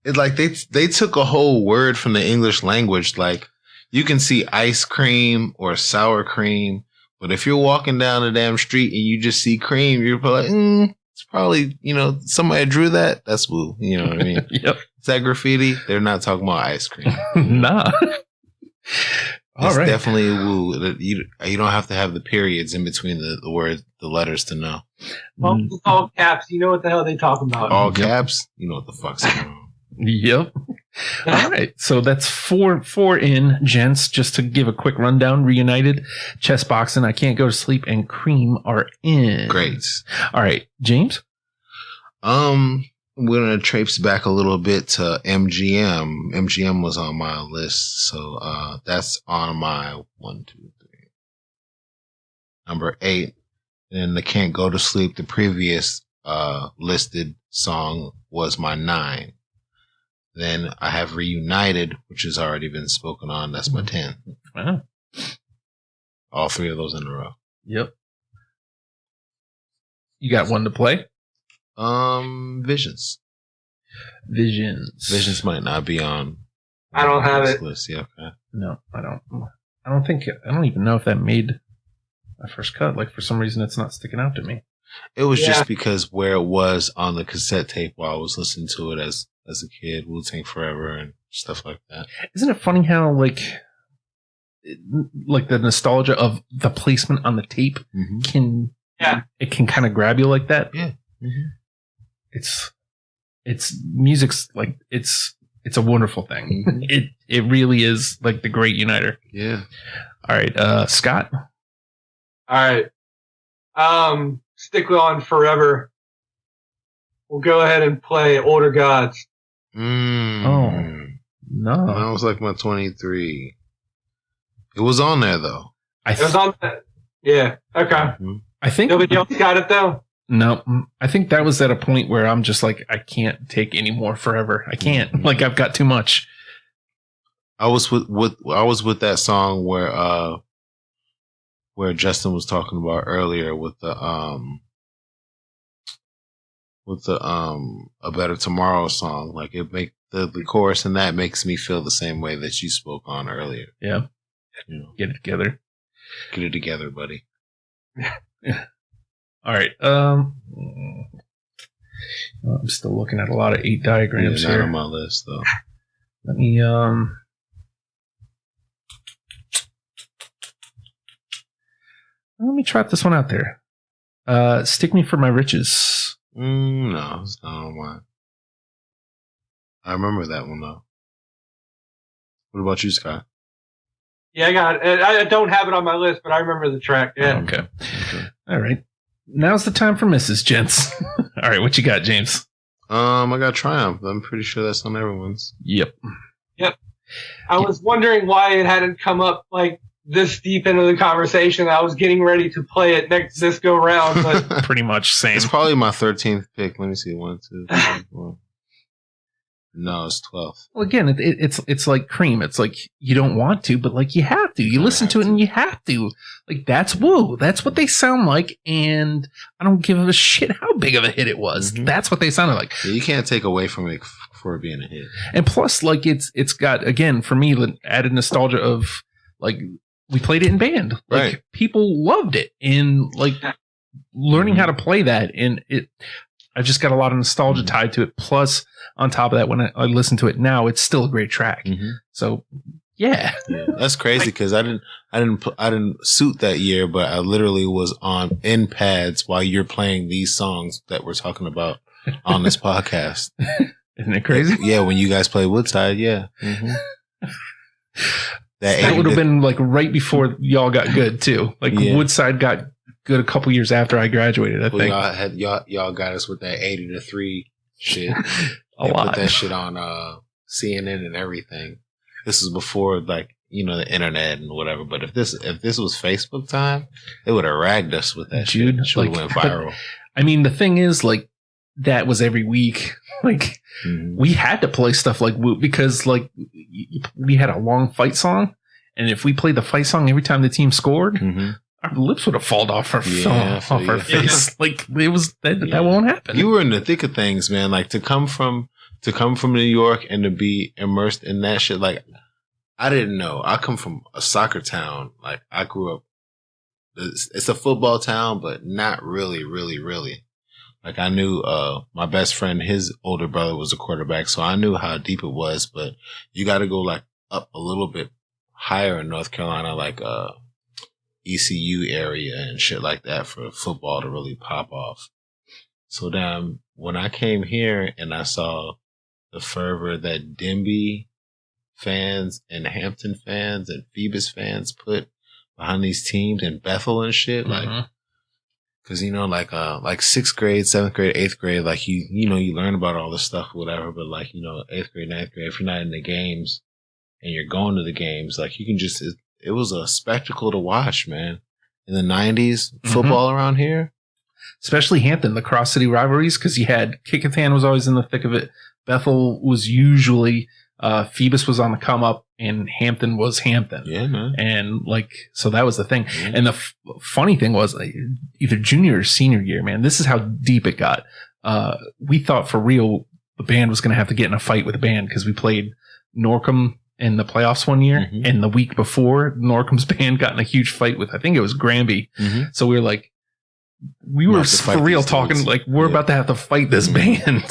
It's like they took a whole word from the English language, like. You can see ice cream or sour cream, but if you're walking down the damn street and you just see cream, you're probably like, it's probably, somebody drew that. That's Wu. You know what I mean? Yep. Is that graffiti? They're not talking about ice cream. Nah. It's definitely Wu. You don't have to have the periods in between the words, the letters to know. Well, it's all caps. You know what the hell they talking about. All caps? You know what the fuck's going on. Yep. All right, so that's four in, gents. Just to give a quick rundown: Reunited, Chess Boxing, I Can't Go to Sleep, and Cream are in. Great. All right, James. We're gonna traipse back a little bit to MGM. MGM was on my list, so that's on my 1, 2, 3, number 8. And the Can't Go to Sleep, the previous listed song, was my 9. Then I have Reunited, which has already been spoken on. That's my 10. Wow. All 3 of those in a row. Yep. You got one to play? Visions. Visions might not be on. I don't have it. List. Yeah, okay. No, I don't. I don't even know if that made my first cut. Like, for some reason, it's not sticking out to me. It was just because where it was on the cassette tape while I was listening to it as a kid, Wu-Tang Forever and stuff like that. Isn't it funny how like the nostalgia of the placement on the tape can kind of grab you like that? Yeah. Mm-hmm. It's music's like it's a wonderful thing. Mm-hmm. It really is like the great uniter. Yeah. All right, Scott. All right. Stick on Forever. We'll go ahead and play Older Gods. Oh, no. That was like my 23. It was on there, though. It was on that. Yeah. Okay. Mm-hmm. I think nobody else got it, though? No. I think that was at a point where I'm just like, I can't take any more Forever. I can't. Mm-hmm. Like, I've got too much. I was with that song where Justin was talking about earlier with the A Better Tomorrow song. Like, it make the chorus and that makes me feel the same way that you spoke on earlier. Yeah. You know, Get it together. get it together, buddy. Yeah. All right. I'm still looking at a lot of 8 diagrams Not here. on my list though. Let me trot this one out there. Stick Me for My Riches. No, it's not on mine. I remember that one though. What about you, Scott? Yeah, I got it. I don't have it on my list, but I remember the track. Yeah. Okay. All right. Now's the time for Mrs. Gents. All right, what you got, James? I got Triumph. I'm pretty sure that's on everyone's. Yep. I was wondering why it hadn't come up like this deep into the conversation. I was getting ready to play it this go round, but Pretty much same. It's probably my 13th pick. Let me see. 1, 2, 3, 4. No, it's 12th. Well, again, it's like Cream. It's like you don't want to, but like you have to. You listen to it and you have to. Like, that's Wu. That's what they sound like, and I don't give a shit how big of a hit it was. Mhm. That's what they sounded like. Yeah, you can't take away from it for it being a hit. And plus, like it's got, again, for me, the added nostalgia of like we played it in band. Like, Right. people loved it, and like learning how to play that, and I just got a lot of nostalgia tied to it. Plus, on top of that, when I listen to it now, it's still a great track. Mm-hmm. So, yeah. Yeah, that's crazy because I didn't suit that year, but I literally was in pads while you're playing these songs that we're talking about on this podcast. Isn't it crazy? Yeah, when you guys play Woodside, yeah. Mm-hmm. That would have been like right before y'all got good too. Like, Yeah. Woodside got good a couple years after I graduated, I think. Y'all got us with that 80-3 shit. A lot. Put that shit on CNN and everything. This is before, like, you know, the internet and whatever. But if this was Facebook time, it would have ragged us with that Dude, shit. It should have like, went viral. I mean, the thing is, like, that was every week. Like, we had to play stuff like Woo because, like, we had a long fight song, and if we played the fight song every time the team scored, Mm-hmm. our lips would have fallen off our Yeah, face. Like, it was that won't happen. You were in the thick of things, man. Like, to come from New York and to be immersed in that shit. Like, I didn't know. I come from a soccer town. Like, I grew up. It's a football town, but not really, really, really. Like, I knew my best friend, his older brother was a quarterback, so I knew how deep it was. But you got to go like up a little bit higher in North Carolina, like ECU area and shit like that for football to really pop off. So then when I came here and I saw the fervor that Dimby fans and Hampton fans and Phoebus fans put behind these teams and Bethel and shit. Like, cause you know, like 6th grade, 7th grade, 8th grade, like you know, you learn about all this stuff, or whatever, but like, you know, 8th grade, 9th grade, if you're not in the games and you're going to the games, like you can just, it was a spectacle to watch, man. In the 90s, football around here. Especially Hampton, the cross city rivalries, because you had Kickingham was always in the thick of it. Bethel was usually, Phoebus was on the come up, and Hampton was Hampton. Yeah, man. And like, so that was the thing. And the funny thing was, like, either junior or senior year, man, this is how deep it got. We thought for real the band was going to have to get in a fight with the band because we played Norcom in the playoffs one year, and the week before, Norcom's band got in a huge fight with, I think it was Granby. So we were like, we were for real talking like we're about to have to fight this band.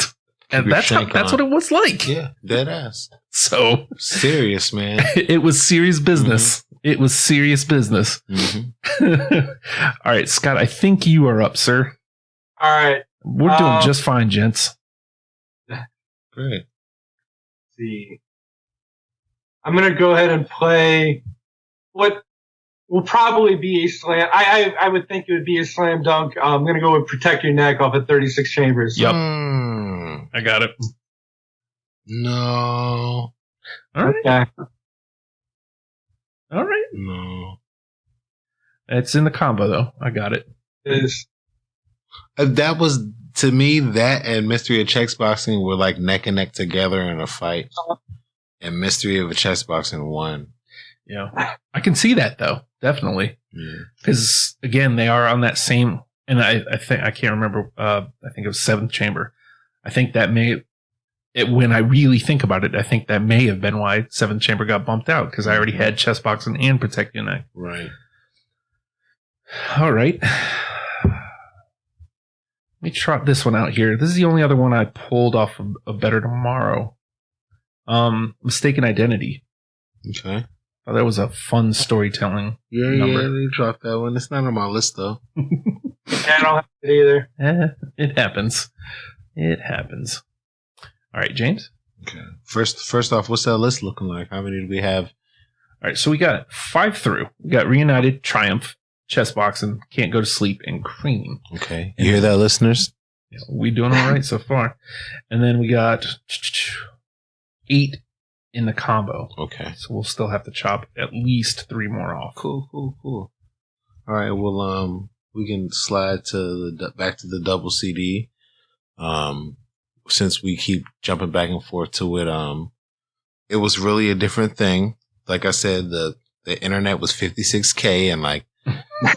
And that's what it was like. Yeah, dead ass. So serious, man. It was serious business. It was serious business. All right, Scott, I think you are up, sir. All right. We're doing just fine, gents. Great. Let's see. I'm going to go ahead and play what will probably be a slam. I would think it would be a slam dunk. I'm going to go with Protect Your Neck off of 36 Chambers. Yep. I got it. No. All right. Okay. All right. No. It's in the combo, though. I got it. It is. That was, to me, that and Mystery of Chess Boxing were like neck and neck together in a fight. And Mystery of a Chess Boxing won. Yeah. I can see that, though. Definitely. Because, again, they are on that same, and I think, I can't remember, I think it was 7th Chamber. I think that when I really think about it, I think that may have been why 7th Chamber got bumped out, because I already had Chess Boxing and Protect Your Neck. Right. All right. Let me trot this one out here. This is the only other one I pulled off of Better Tomorrow. Mistaken Identity. Okay. Oh, that was a fun storytelling number. Yeah, they dropped that one. It's not on my list, though. I don't have it either. It happens. It happens. All right, James? Okay. First off, what's that list looking like? How many do we have? All right, so we got 5 through. We got Reunited, Triumph, Chess Boxing, Can't Go to Sleep, and Cream. Okay. You hear that, listeners? Yeah, we doing all right so far. And then we got 8 in the combo. Okay. So we'll still have to chop at least 3 more off. Cool. All right. Well, we can slide back to the double CD. Since we keep jumping back and forth to it, it was really a different thing. Like I said, the internet was 56K, and like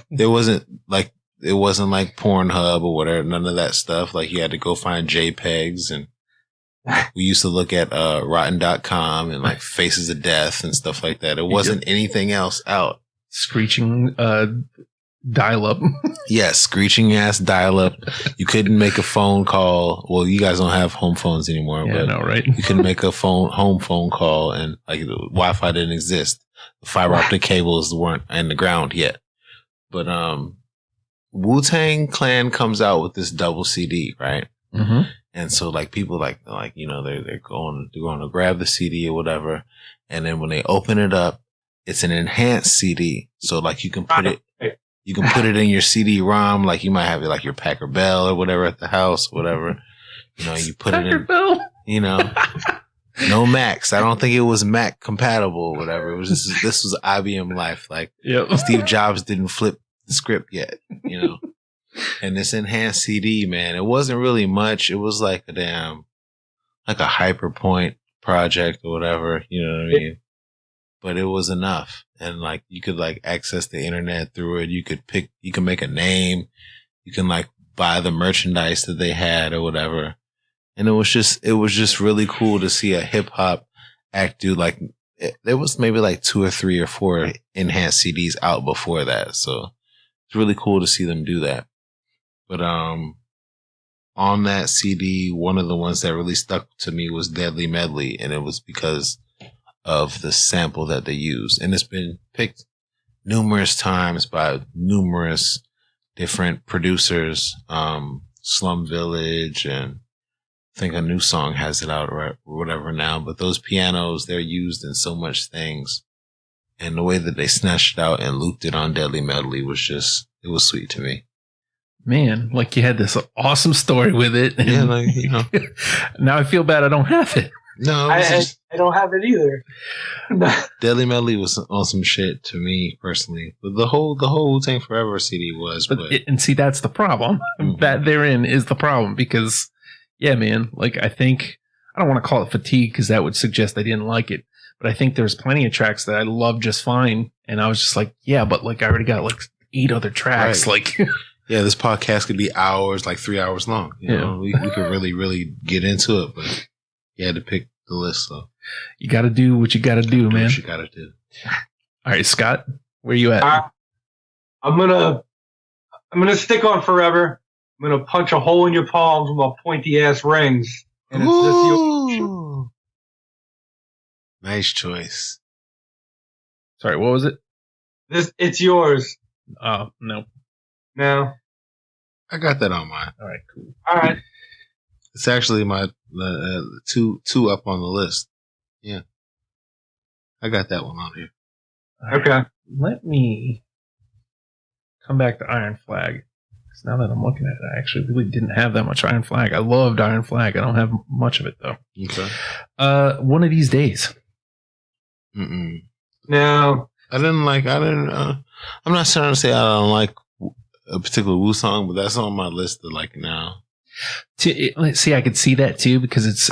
it wasn't like Pornhub or whatever, none of that stuff. Like you had to go find JPEGs, and we used to look at rotten.com and like Faces of Death and stuff like that. It wasn't anything else out. Screeching dial-up. Yes, screeching ass dial-up. You couldn't make a phone call. Well, you guys don't have home phones anymore, Yeah, but no, right? you couldn't make a home phone call, and like the Wi-Fi didn't exist. The fiber optic cables weren't in the ground yet. But Wu-Tang Clan comes out with this double CD, right? Mm-hmm. And so like people like you know they're going to grab the CD or whatever, and then when they open it up, it's an enhanced CD. So like you can put it in your CD-ROM, like you might have it like your Packer Bell or whatever at the house, whatever. You know, you put Packer it in. Bell. You know, no Macs. I don't think it was Mac compatible or whatever. It was just this was IBM Life. Like Steve Jobs didn't flip the script yet. You know. And this enhanced CD, man, it wasn't really much. It was like a HyperPoint project or whatever, you know what I mean? But it was enough. And like, you could like access the internet through it. You can make a name. You can like buy the merchandise that they had or whatever. And it was just really cool to see a hip hop act do like, there was maybe like 2 or 3 or 4 enhanced CDs out before that. So it's really cool to see them do that. But on that CD, one of the ones that really stuck to me was Deadly Medley, and it was because of the sample that they used. And it's been picked numerous times by numerous different producers, Slum Village and think a new song has it out or whatever now, but those pianos, they're used in so much things. And the way that they snatched it out and looped it on Deadly Medley was just, it was sweet to me. Man, like you had this awesome story with it. And Yeah, like, you know. now I feel bad I don't have it. No, I don't have it either. Deadly Medley was on some shit to me personally. But the whole Wu-Tang Forever CD was. But and see, that's the problem. Mhm. That therein is the problem because, yeah, man, like I think, I don't want to call it fatigue because that would suggest I didn't like it. But I think there's plenty of tracks that I love just fine. And I was just like, yeah, but like I already got like 8 other tracks. Right. Like, yeah, this podcast could be hours, like 3 hours long. You know, we could really, really get into it, but you had to pick the list. So you got to do what you got to do, man. What you got to do. All right, Scott, where you at? I'm gonna stick on Forever. I'm gonna punch a hole in your palms with my pointy ass rings. And it's just you. Ooh. Nice choice. Sorry, what was it? It's yours. Oh, no. No. I got that on mine. All right, cool. All right. It's actually my two up on the list. Yeah, I got that one on here. All right, Okay. let me come back to Iron Flag. Because now that I'm looking at it, I actually really didn't have that much Iron Flag. I loved Iron Flag. I don't have much of it, though. Okay. One of these days. Mm-mm. No. I'm not trying to say I don't like a particular Wu song, but that's on my list to like now. See, I could see that too because it's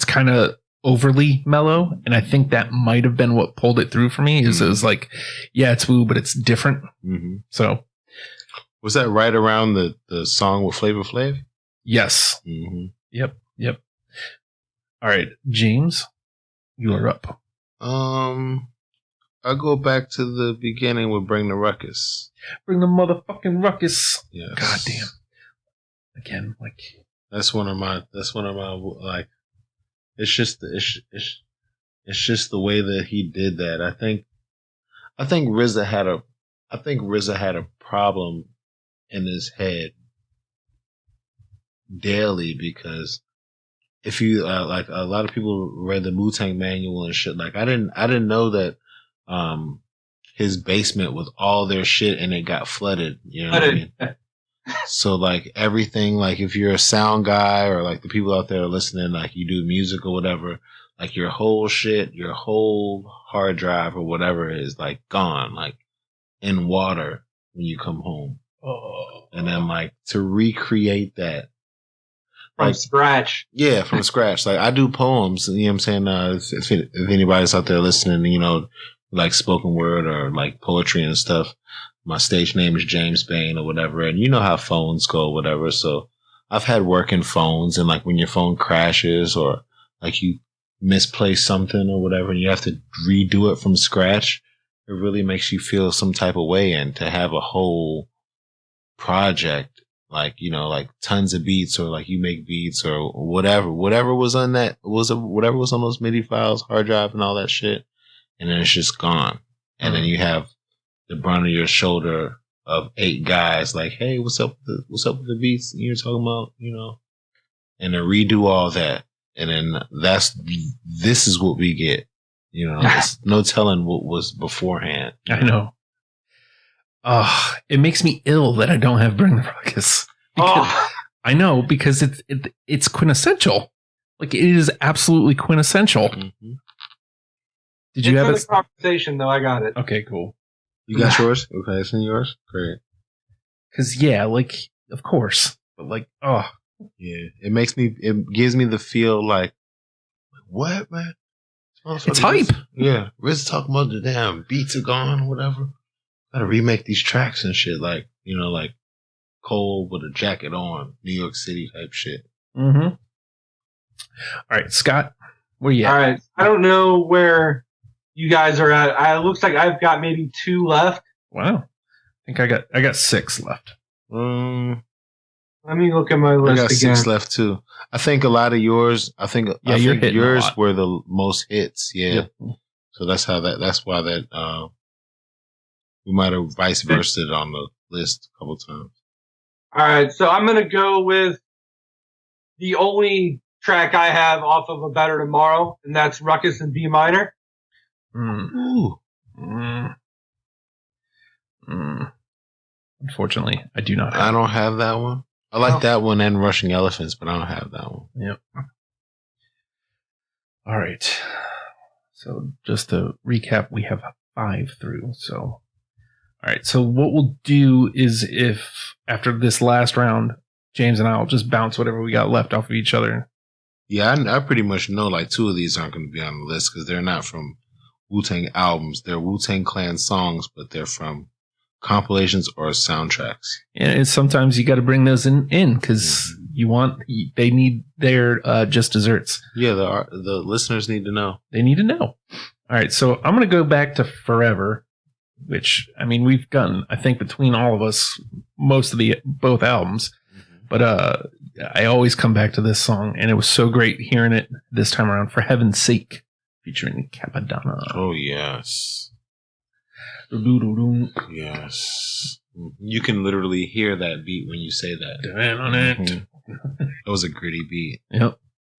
kind of overly mellow, and I think that might have been what pulled it through for me. Is it was like, yeah, it's Wu, but it's different. Mm-hmm. So, was that right around the song with Flavor Flav? Yes. Mm-hmm. Yep. All right, James, you are up. I'll go back to the beginning with Bring the Ruckus. Bring the motherfucking ruckus. Yes. God damn. Again, like that's one of my like. It's just the way that he did that. I think RZA had a problem in his head daily because if you like a lot of people read the Wu-Tang manual and shit. Like I didn't know that his basement was all their shit and it got flooded. You know what I mean? So like everything, like if you're a sound guy or like the people out there listening, like you do music or whatever, like your whole shit, your whole hard drive or whatever is like gone, like in water when you come home. Oh. And then like to recreate that From scratch. Yeah, from scratch. Like I do poems, you know what I'm saying? If anybody's out there listening, you know, like spoken word or like poetry and stuff, my stage name is James Bain or whatever. And you know how phones go, whatever. So I've had working phones and like when your phone crashes or like you misplace something or whatever and you have to redo it from scratch, it really makes you feel some type of way. And to have a whole project, like, you know, like tons of beats or like you make beats or whatever was on whatever was on those MIDI files, hard drive and all that shit. And then it's just gone. And then you have the brunt of your shoulder of 8 guys like, hey, what's up with the beats you're talking about, you know, and then redo all that. And then this is what we get, you know, there's no telling what was beforehand. I know. It makes me ill that I don't have Bring the Ruckus. I know, because it's quintessential. Like it is absolutely quintessential. Mm-hmm. Did you have the conversation though? I got it. Okay, cool. You got yours? Okay, it's in yours? Great. Cause yeah, like of course. But like, yeah. It gives me the feel like what, man? It's hype. Yeah. RZA talking about the damn beats are gone or whatever. Gotta remake these tracks and shit, like, you know, like Cole with a jacket on, New York City type shit. Mm-hmm. All right, Scott, where you at? All right. I don't know where you guys are at. It looks like I've got maybe 2 left. Wow. I think I got 6 left. Let me look at my list I got again. 6 left too. I think a lot of yours, I think yours were the most hits. Yeah. Yep. So that's why we might have vice versa on the list a couple times. All right. So I'm going to go with the only track I have off of A Better Tomorrow, and that's Ruckus in B minor. Ooh. Unfortunately, I do not have I don't have that one. I like that one and Rushing Elephants, but I don't have that one. Yep. All right. So just to recap, we have 5 through. So, all right. So what we'll do is if after this last round, James and I will just bounce whatever we got left off of each other. Yeah, I pretty much know like 2 of these aren't going to be on the list because they're not from Wu-Tang albums. They're Wu-Tang Clan songs, but they're from compilations or soundtracks. And it's sometimes you got to bring those in because they need their just desserts. Yeah, the listeners need to know. They need to know. All right, so I'm going to go back to Forever, which I mean we've gotten I think between all of us most of both albums, but I always come back to this song, and it was so great hearing it this time around. For Heaven's Sake, featuring Capadonna. Oh yes. Yes. You can literally hear that beat when you say that. That was a gritty beat. Yep.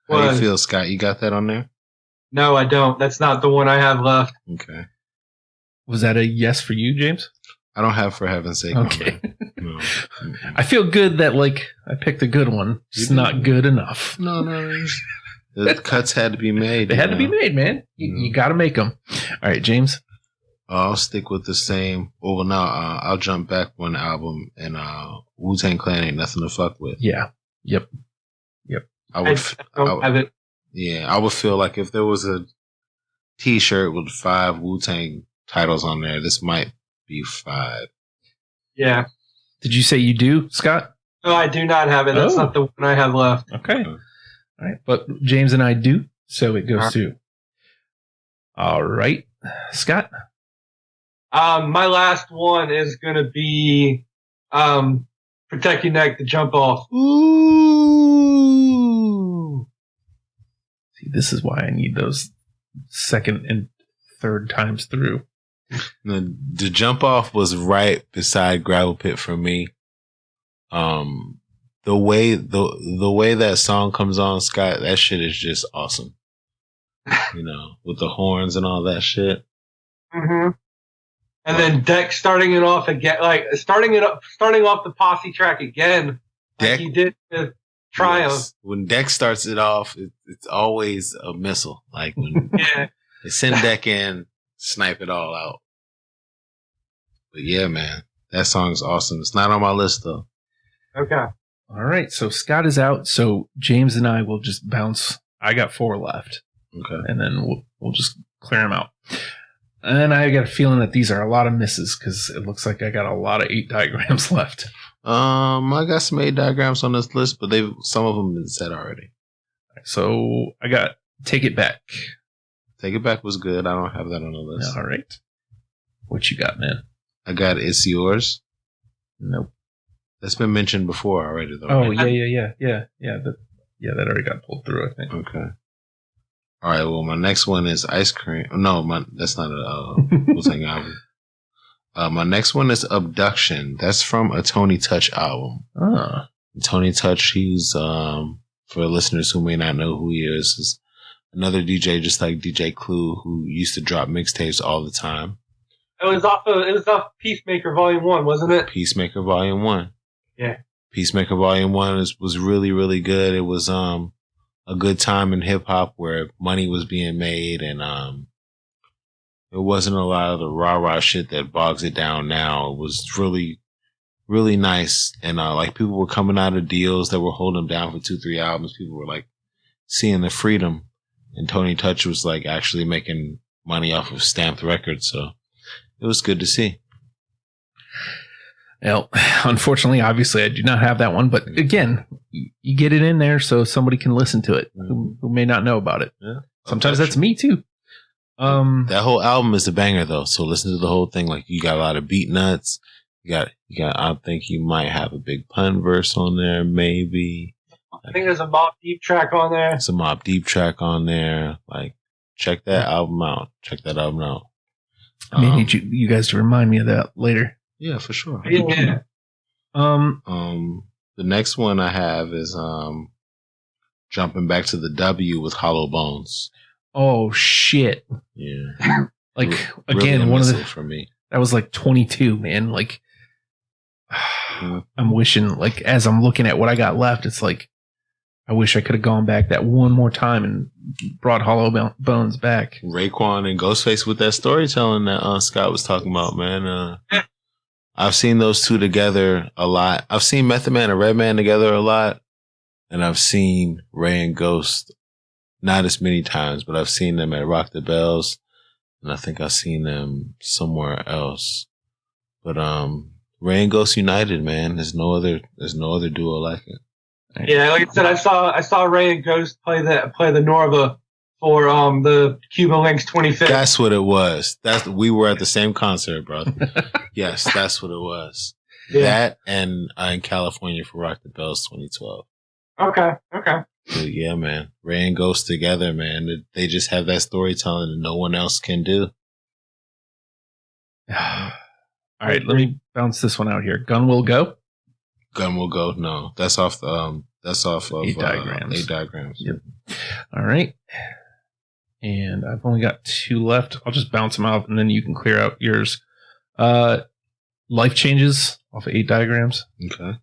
How do you feel, Scott? You got that on there? No, I don't. That's not the one I have left. Okay. Was that a yes for you, James? I don't have For Heaven's Sake. Okay. No. I feel good that I picked a good one. It's not good enough. No. The cuts had to be made. They had to be made, man. You got to make them. All right, James. I'll stick with the same. Well, now I'll jump back one album, and Wu-Tang Clan Ain't Nothing to Fuck With. Yeah. Yep. I would have it. Yeah, I would feel like if there was a T-shirt with 5 Wu-Tang titles on there, this might be 5. Yeah. Did you say you do, Scott? No, I do not have it. That's not the one I have left. Okay. All right. But James and I do, so it goes to. All right. Scott? My last one is going to be Protect Your Neck, The Jump Off. Ooh. See, this is why I need those second and third times through. The Jump Off was right beside Gravel Pit for me. The way that song comes on, Scott, that shit is just awesome. With the horns and all that shit. Mm-hmm. And then Deck starting it off again, starting off the posse track again, like he did with Triumph. Yes. When Deck starts it off, it's always a missile. Like when they send Deck in, snipe it all out. But yeah, man, that song's awesome. It's not on my list though. Okay. All right, so Scott is out. So James and I will just bounce. I got 4 left. Okay. And then we'll just clear them out. And I got a feeling that these are a lot of misses because it looks like I got a lot of 8 diagrams left. I got some 8 diagrams on this list, but some of them been said already. So I got Take It Back. Take It Back was good. I don't have that on the list. All right. What you got, man? I got It's Yours. Nope. That's been mentioned before already, though. Oh, right? yeah. That already got pulled through, I think. Okay. All right. Well, my next one is Ice Cream. No, that's not a Wu-Tang album. My next one is Abduction. That's from a Tony Touch album. Ah. Tony Touch, he's for listeners who may not know who he is another DJ just like DJ Clue who used to drop mixtapes all the time. It was off Peacemaker Volume 1, wasn't it? Peacemaker Volume 1. Yeah. Peacemaker Volume 1 was really, really good. It was a good time in hip hop where money was being made and it wasn't a lot of the rah-rah shit that bogs it down now. It was really, really nice. And like people were coming out of deals that were holding them down for 2-3 albums. People were like seeing the freedom. And Tony Touch was like actually making money off of stamped records. So it was good to see. Well, unfortunately, obviously, I do not have that one. But again, you get it in there so somebody can listen to it who may not know about it. Yeah. Sometimes that's me too. That whole album is a banger though. So listen to the whole thing. Like you got a lot of beat nuts. You got. I think you might have a Big Pun verse on there, maybe. I think there's a Mobb Deep track on there. There's a Mobb Deep track on there. Like check that album out. Maybe need you guys to remind me of that later. Yeah, for sure. Yeah. The next one I have is jumping back to the W with Hollow Bones. Oh shit! Yeah, like really again, one of the for me. That was like 22, man. Like I'm wishing, like as I'm looking at what I got left, it's like I wish I could have gone back that one more time and brought Hollow Bones back. Raekwon and Ghostface with that storytelling that Scott was talking about, man. I've seen those two together a lot. I've seen Method Man and Redman together a lot. And I've seen Ray and Ghost not as many times, but I've seen them at Rock the Bells. And I think I've seen them somewhere else. But Ray and Ghost United, man. There's no other duo like it. Yeah, like I said, I saw Ray and Ghost play the Norva for the Cuban Links 25th. That's what it was. We were at the same concert, brother. Yes, that's what it was. Yeah. That and in California for Rock the Bells 2012. Okay. But yeah, man. Ray and Ghost together, man. They just have that storytelling that no one else can do. All right, let me bounce this one out here. Gun Will Go. Gun Will Go. No, that's off of 8 Diagrams. 8 Diagrams. Yep. All right. And I've only got 2 left. I'll just bounce them out and then you can clear out yours. Life Changes off of 8 Diagrams. Okay.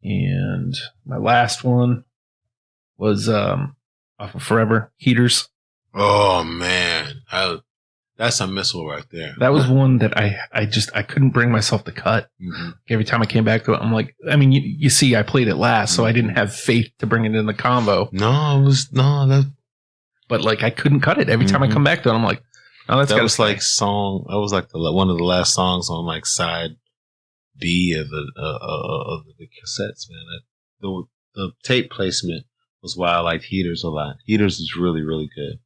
And my last one was off of Forever, Heaters. Oh man. That's a missile right there. That was one that I couldn't bring myself to cut. Mm-hmm. Every time I came back to it, I'm like, I mean, you see, I played it last, so I didn't have faith to bring it in the combo. But like, I couldn't cut it. Every time I come back to it, I'm like, oh, that was like one of the last songs on like side B of the cassettes, man. The tape placement was why I liked Heaters a lot. Heaters is really, really good.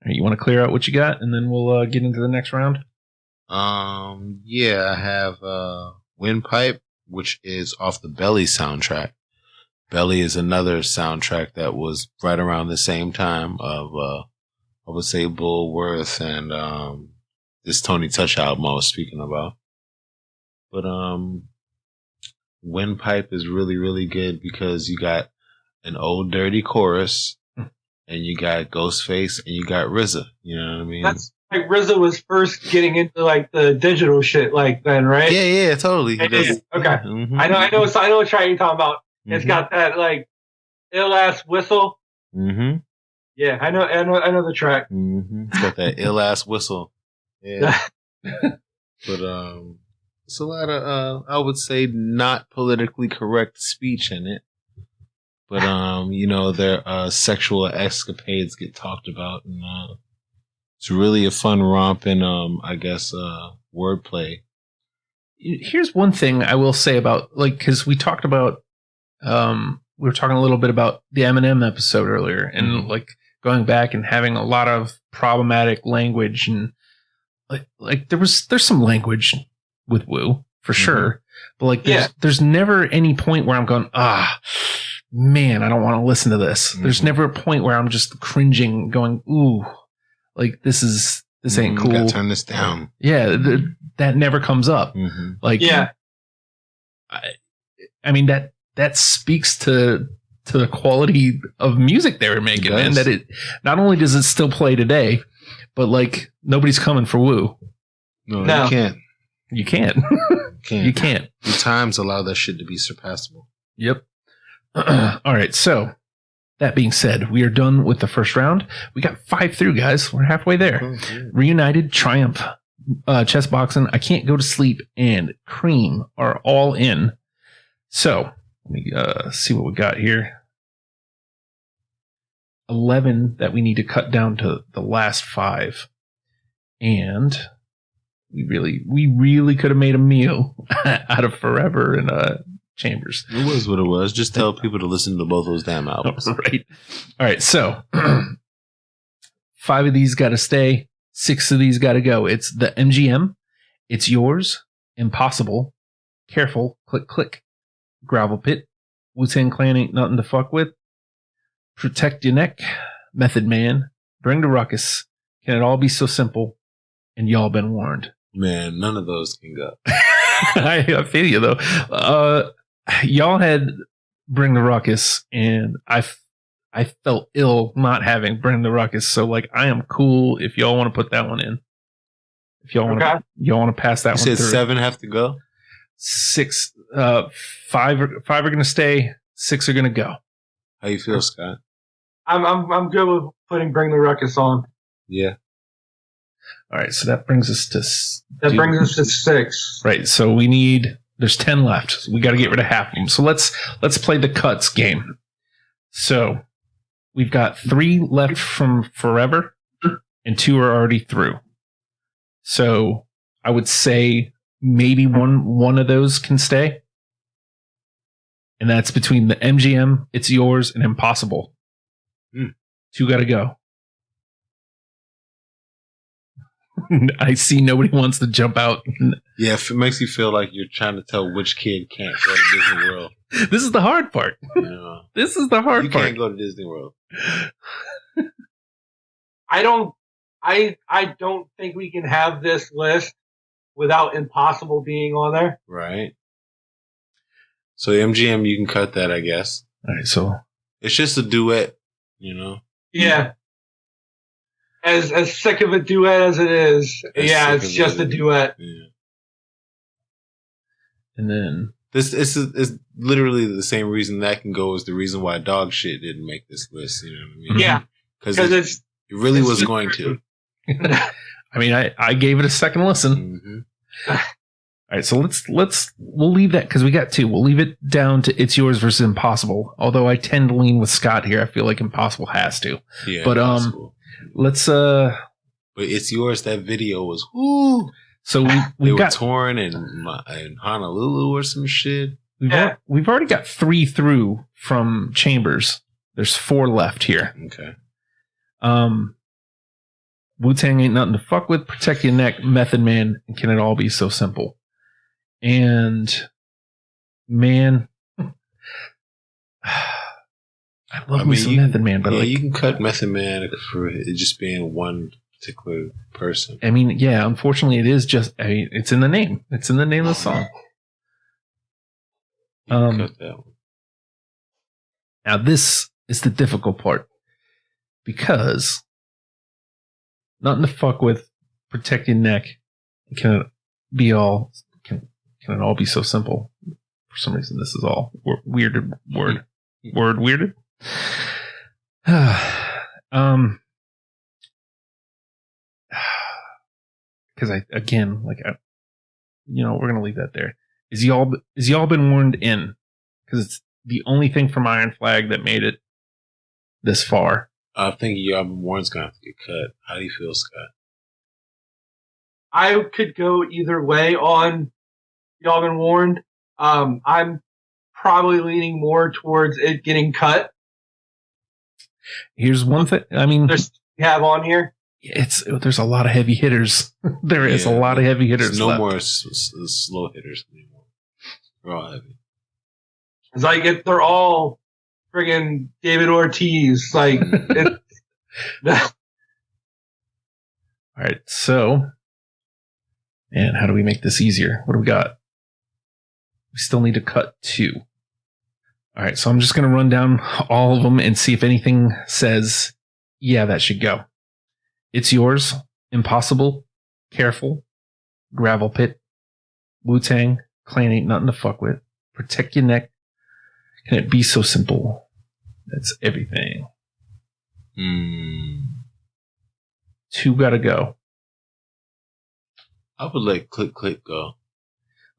All right, you want to clear out what you got, and then we'll get into the next round? Yeah, I have Windpipe, which is off the Belly soundtrack. Belly is another soundtrack that was right around the same time of, I would say, Bullworth and this Tony Touch album I was speaking about. But Windpipe is really, really good because you got an old dirty chorus and you got Ghostface and you got RZA. You know what I mean? That's like RZA was first getting into like the digital shit like then, right? Yeah, totally. Yeah. Okay. Mm-hmm. I know what track you're talking about. Mm-hmm. It's got that like ill ass whistle. Mm-hmm. Yeah, I know the track. Mm-hmm. It's got that ill ass whistle. Yeah. But it's a lot of I would say not politically correct speech in it. But their sexual escapades get talked about, and it's really a fun romp and I guess wordplay. Here's one thing I will say about because we talked about we were talking a little bit about the Eminem episode earlier, and like going back and having a lot of problematic language, and like there's some language with Wu for sure, but like there's never any point where I'm going man, I don't want to listen to this. There's never a point where I'm just cringing, going, ooh, like this ain't cool. Gotta turn this down. Yeah, that never comes up. Mm-hmm. Like, yeah, I mean that speaks to the quality of music they were making, man. That it not only does it still play today, but like nobody's coming for Wu. No, you can't. You can't. You can't. The times allow that shit to be surpassable. Yep. All right. So that being said, we are done with the first round. We got 5 through, guys. We're halfway there. Reunited, Triumph, Chess Boxing, I Can't Go to Sleep, and Cream are all in. So let me see what we got here. 11 that we need to cut down to the last 5. And we really could have made a meal out of Forever and Chambers. It was what it was. Just tell people to listen to both those damn albums. Right. All right. So 5 of these got to stay. 6 of these got to go. It's the MGM. It's Yours. Impossible. Careful. Click, click. Gravel Pit. Wu-Tang Clan Ain't Nothing to Fuck With. Protect Your Neck. Method Man. Bring the Ruckus. Can It All Be So Simple? And Y'all Been Warned. Man, none of those can go. I feel you though. Y'all had Bring the Ruckus, and I I felt ill not having Bring the Ruckus. So like, I am cool if y'all want to put that one in. If y'all want to, y'all want to pass that one You said through. 7 have to go? 6, 5 are going to stay. 6 are going to go. How you feel, Scott? I'm good with putting Bring the Ruckus on. Yeah. All right, so that brings us to 6. Right, so there's 10 left. So we got to get rid of half of them. So let's play the cuts game. So we've got 3 left from Forever, and 2 are already through. So I would say maybe one of those can stay, and that's between the MGM, It's Yours, and Impossible. 2 got to go. I see nobody wants to jump out. Yeah, it makes you feel like you're trying to tell which kid can't go to Disney World. This is the hard part. This is the hard part. You can't go to Disney World. I don't think we can have this list without Impossible being on there. Right. So MGM, you can cut that, I guess. All right, so it's just a duet, Yeah. As sick of a duet as it is, it's just a duet. Yeah. And then this is literally the same reason that can go as the reason why Dog Shit didn't make this list. You know what I mean? Yeah, because it really was going to. I mean, I gave it a second listen. All right, so we'll leave that because we got 2. We'll leave it down to It's Yours versus Impossible. Although I tend to lean with Scott here. I feel like Impossible has to. Yeah, but Impossible. Let's But It's Yours. That video was whoo. So we got touring in Honolulu or some shit. We've already got 3 through from Chambers. There's 4 left here. Okay. Wu-Tang Ain't Nothing to Fuck With, Protect Your Neck, Method Man, and Can It All Be So Simple? And man, I love me some Method Man, but you can cut Method Man for it just being one particular person. I mean, yeah, unfortunately, it is just. I mean, it's in the name. It's in the name of the song. Cut that one. Now, this is the difficult part because Nothing to Fuck With, Protect Your Neck, Can It All Be So Simple? For some reason, this is all weirded word. Weirded. Because we're gonna leave that there. Is y'all been warned in? Because it's the only thing from Iron Flag that made it this far. I think Y'all Been Warned's gonna have to get cut. How do you feel, Scott? I could go either way on Y'all Been Warned. I'm probably leaning more towards it getting cut. Here's one thing. I mean, you have on here. There's a lot of heavy hitters. There is a lot of heavy hitters. No more slow hitters anymore. They're all heavy. It's like they're all friggin' David Ortiz. Like, all right. So, and how do we make this easier? What do we got? We still need to cut 2. All right. So I'm just going to run down all of them and see if anything says, yeah, that should go. It's Yours, Impossible, Careful, Gravel Pit, Wu-Tang Clan Ain't Nothing to Fuck With, Protect Your Neck, Can It Be So Simple? That's everything. 2 gotta go. I would let Click Click go. I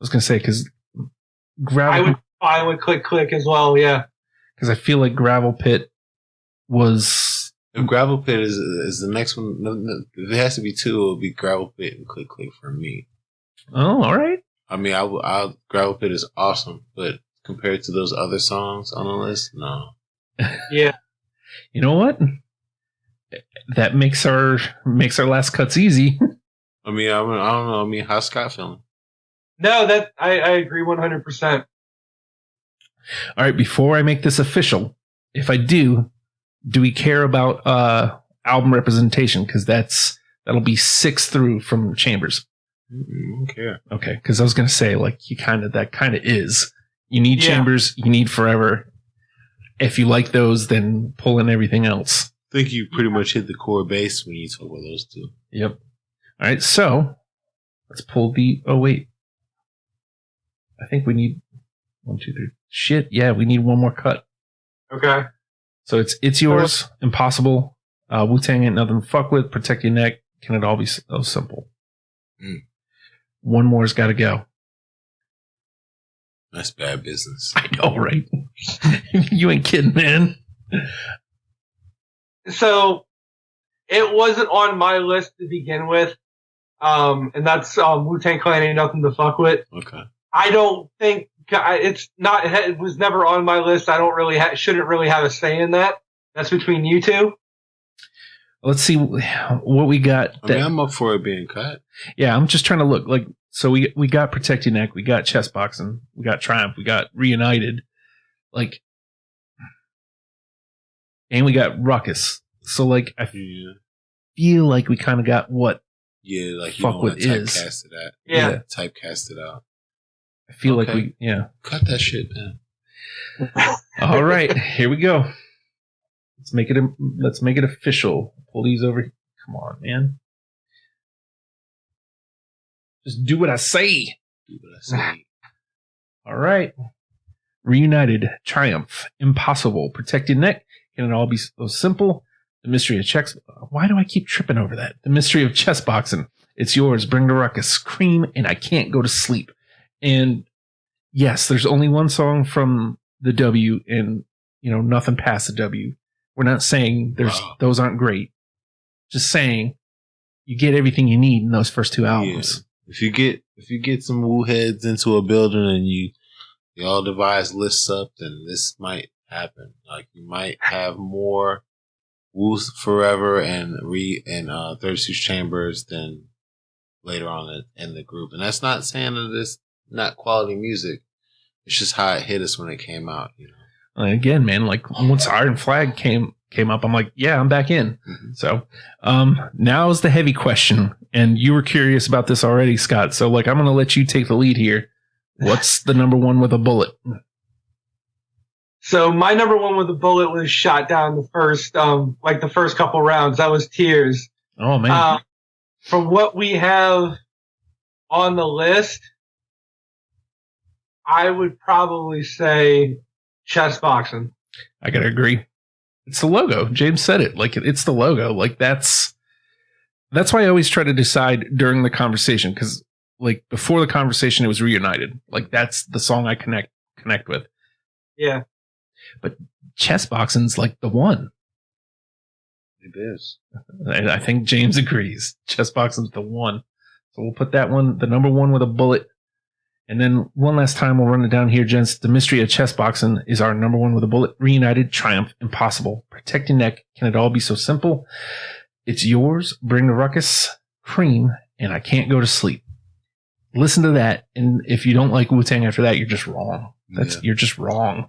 was gonna say because Gravel. I would Click as well. Yeah, because I feel like Gravel Pit was. If Gravel Pit is the next one, if it has to be 2, it'll be Gravel Pit and Click Click for me. Oh, all right. I mean, Gravel Pit is awesome, but compared to those other songs on the list, no. Yeah. You know what? That makes our last cuts easy. I mean, I don't know. I mean, how's Scott feeling? No, that I agree 100%. All right. Before I make this official, if I do we care about album representation? Because that'll be 6 through from Chambers. I don't care. Okay, because I was gonna say that kind of is. You need Chambers, you need Forever, if you like those, then pull in everything else. I think you pretty much hit the core base when you talk about those two. Yep. All right, so let's pull the. Oh wait, I think we need 1, 2, 3. Shit, yeah, we need one more cut. Okay. So it's yours. Impossible. Wu-Tang ain't nothing to fuck with. Protect your neck. Can it all be so simple? One more's got to go. That's bad business. I know, right? You ain't kidding, man. So it wasn't on my list to begin with, and that's Wu-Tang Clan ain't nothing to fuck with. Okay. I don't think it's not. It was never on my list. I don't really shouldn't really have a say in that. That's between you two. Let's see what we got. I mean, I'm up for it being cut. Yeah, I'm just trying to look like. So we got Protect Your Neck, we got Chess Boxing, we got Triumph, we got Reunited, like, and we got Ruckus. So like, I feel like we kind of got what. Yeah, like you fuck don't want with to is. typecast it out. Yeah, typecast it out. I feel like we cut that shit, man. All right, here we go. Let's make it official. Pull these over. Come on, man. Just do what I say. Do what I say. All right. Reunited, Triumph, Impossible, Protect Your Neck. Can it all be so simple? The Mystery of Chess. Why do I keep tripping over that? The Mystery of Chess Boxing. It's yours. Bring the Ruckus. Scream, and I Can't Go to Sleep. And yes, there's only one song from the W, and nothing past the W. We're not saying those aren't great. Just saying you get everything you need in those first two albums. Yeah. If you get some Wu heads into a building and you all devise lists up, then this might happen. Like you might have more Wu Forever and 36 Chambers than later on in the group. And that's not saying that it's not quality music. It's just how it hit us when it came out, Again, man, like once Iron Flag came up, I'm like, yeah, I'm back in. Mm-hmm. So now is the heavy question. And you were curious about this already, Scott. So like, I'm going to let you take the lead here. What's the number one with a bullet? So my number one with a bullet was shot down the first couple rounds. That was Tears. Oh man. From what we have on the list, I would probably say Chess Boxing. I gotta agree. It's the logo. James said it. Like it's the logo. Like that's why I always try to decide during the conversation, because like before the conversation it was Reunited. Like that's the song I connect with. Yeah. But Chess Boxing's like the one. It is. I think James agrees. Chess Boxing's the one. So we'll put that one, the number one with a bullet. And then one last time, we'll run it down here, gents. The Mystery of Chess Boxing is our number one with a bullet. Reunited, Triumph, Impossible, Protect Your Neck. Can it all be so simple? It's yours. Bring the Ruckus, Cream, and I Can't Go to Sleep. Listen to that. And if you don't like Wu-Tang after that, you're just wrong. You're just wrong.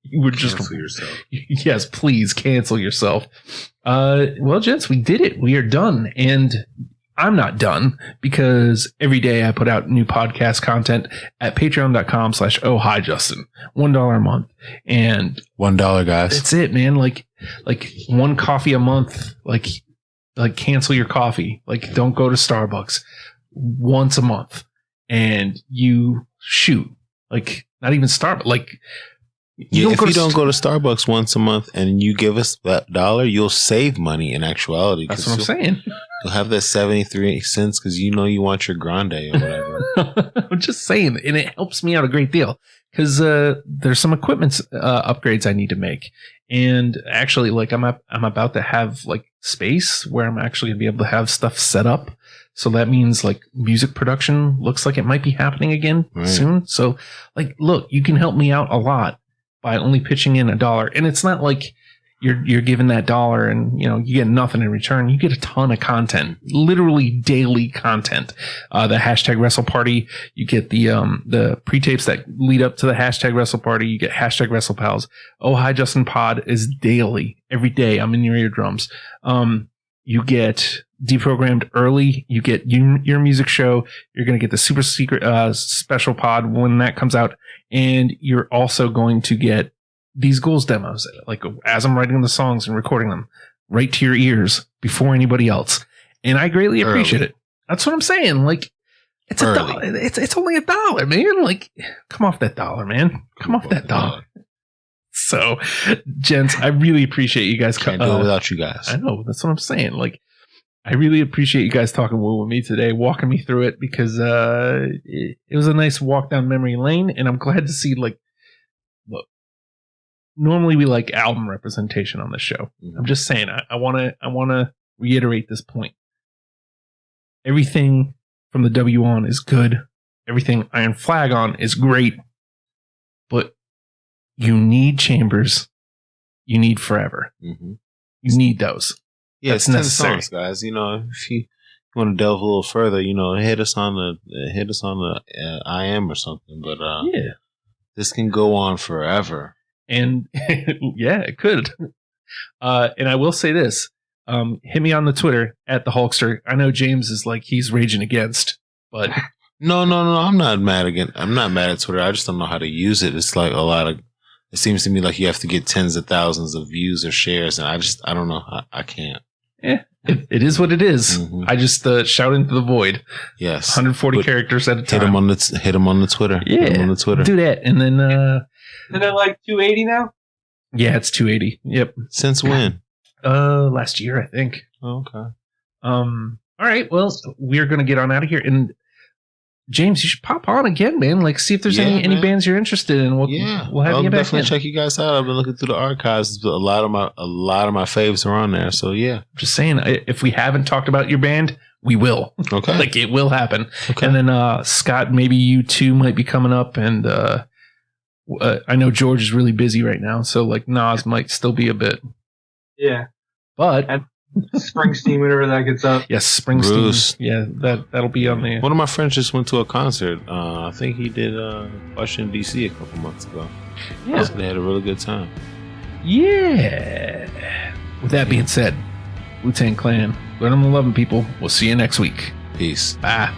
You were just cancel yourself. Yes, please cancel yourself. Well, gents, we did it. We are done. And I'm not done because every day I put out new podcast content at patreon.com/ohhijustin. $1 a month. And $1, guys. That's it, man. Like one coffee a month. Like cancel your coffee. Like don't go to Starbucks once a month. And you shoot. Like not even Starbucks. Like if you don't go to Starbucks once a month and you give us that $1, you'll save money in actuality. That's what I'm saying. You'll have that 73 cents because you want your grande or whatever. I'm just saying, and it helps me out a great deal because there's some equipment upgrades I need to make, and actually, like I'm about to have like space where I'm actually gonna be able to have stuff set up. So that means like music production looks like it might be happening again soon. So like, look, you can help me out a lot by only pitching in $1. And it's not like you're given that $1 and you get nothing in return. You get a ton of content, literally daily content. The hashtag Wrestle Party, you get the pre-tapes that lead up to the hashtag Wrestle Party. You get hashtag Wrestle Pals. Oh Hi Justin Pod is daily, every day. I'm in your eardrums. You get Deprogrammed early. You get your music show. You're going to get the super secret special pod when that comes out. And you're also going to get these Ghouls demos, like as I'm writing the songs and recording them, right to your ears before anybody else. And I greatly appreciate it. That's what I'm saying. Like, it's $1. It's only $1, man. Like, come off that dollar, man. Come off that dollar. So, gents, I really appreciate you guys. Can't do it without you guys. I know. That's what I'm saying. Like, I really appreciate you guys talking Wu with me today, walking me through it, because it was a nice walk down memory lane, and I'm glad to see, like, look, normally we like album representation on the show. Mm-hmm. I'm just saying, I want to reiterate this point. Everything from the W on is good. Everything Iron Flag on is great, but you need Chambers. You need Forever. Mm-hmm. You need those. Yeah, it's 10 songs, guys. You know, if you want to delve a little further, you know, hit us on the IM or something. But yeah, this can go on forever. And yeah, it could. And I will say this: hit me on the Twitter at the Hulkster. I know James is like he's raging against, but no. I'm not mad at Twitter. I just don't know how to use it. It's like a lot of. It seems to me like you have to get tens of thousands of views or shares, and I don't know. I can't. Yeah, it is what it is. Mm-hmm. I just shout into the void. Yes, 140 characters at a time. Hit him on the Twitter. Yeah, hit him on the Twitter. Do that, and then. Isn't it like 280 now? Yeah, it's 280. Yep. Since when? Last year, I think. Oh, okay. All right. Well, we're gonna get on out of here, and James, you should pop on again, man. Like, see if there's any bands you're interested in. We'll have you back definitely in. Check you guys out. I've been looking through the archives. A lot of my faves are on there. So yeah. Just saying, if we haven't talked about your band, we will. Okay. Like, it will happen. Okay. And then Scott, maybe you two might be coming up, and I know George is really busy right now, so like Nas might still be a bit. Yeah. But and Springsteen, whenever that gets up. Yes, Springsteen. Bruce. Yeah, that'll be on the. One of my friends just went to a concert. I think he did Washington D.C. a couple months ago. Yeah, they had a really good time. Yeah. With that being said, Wu-Tang Clan, learn them and love them, people. We'll see you next week. Peace. Bye.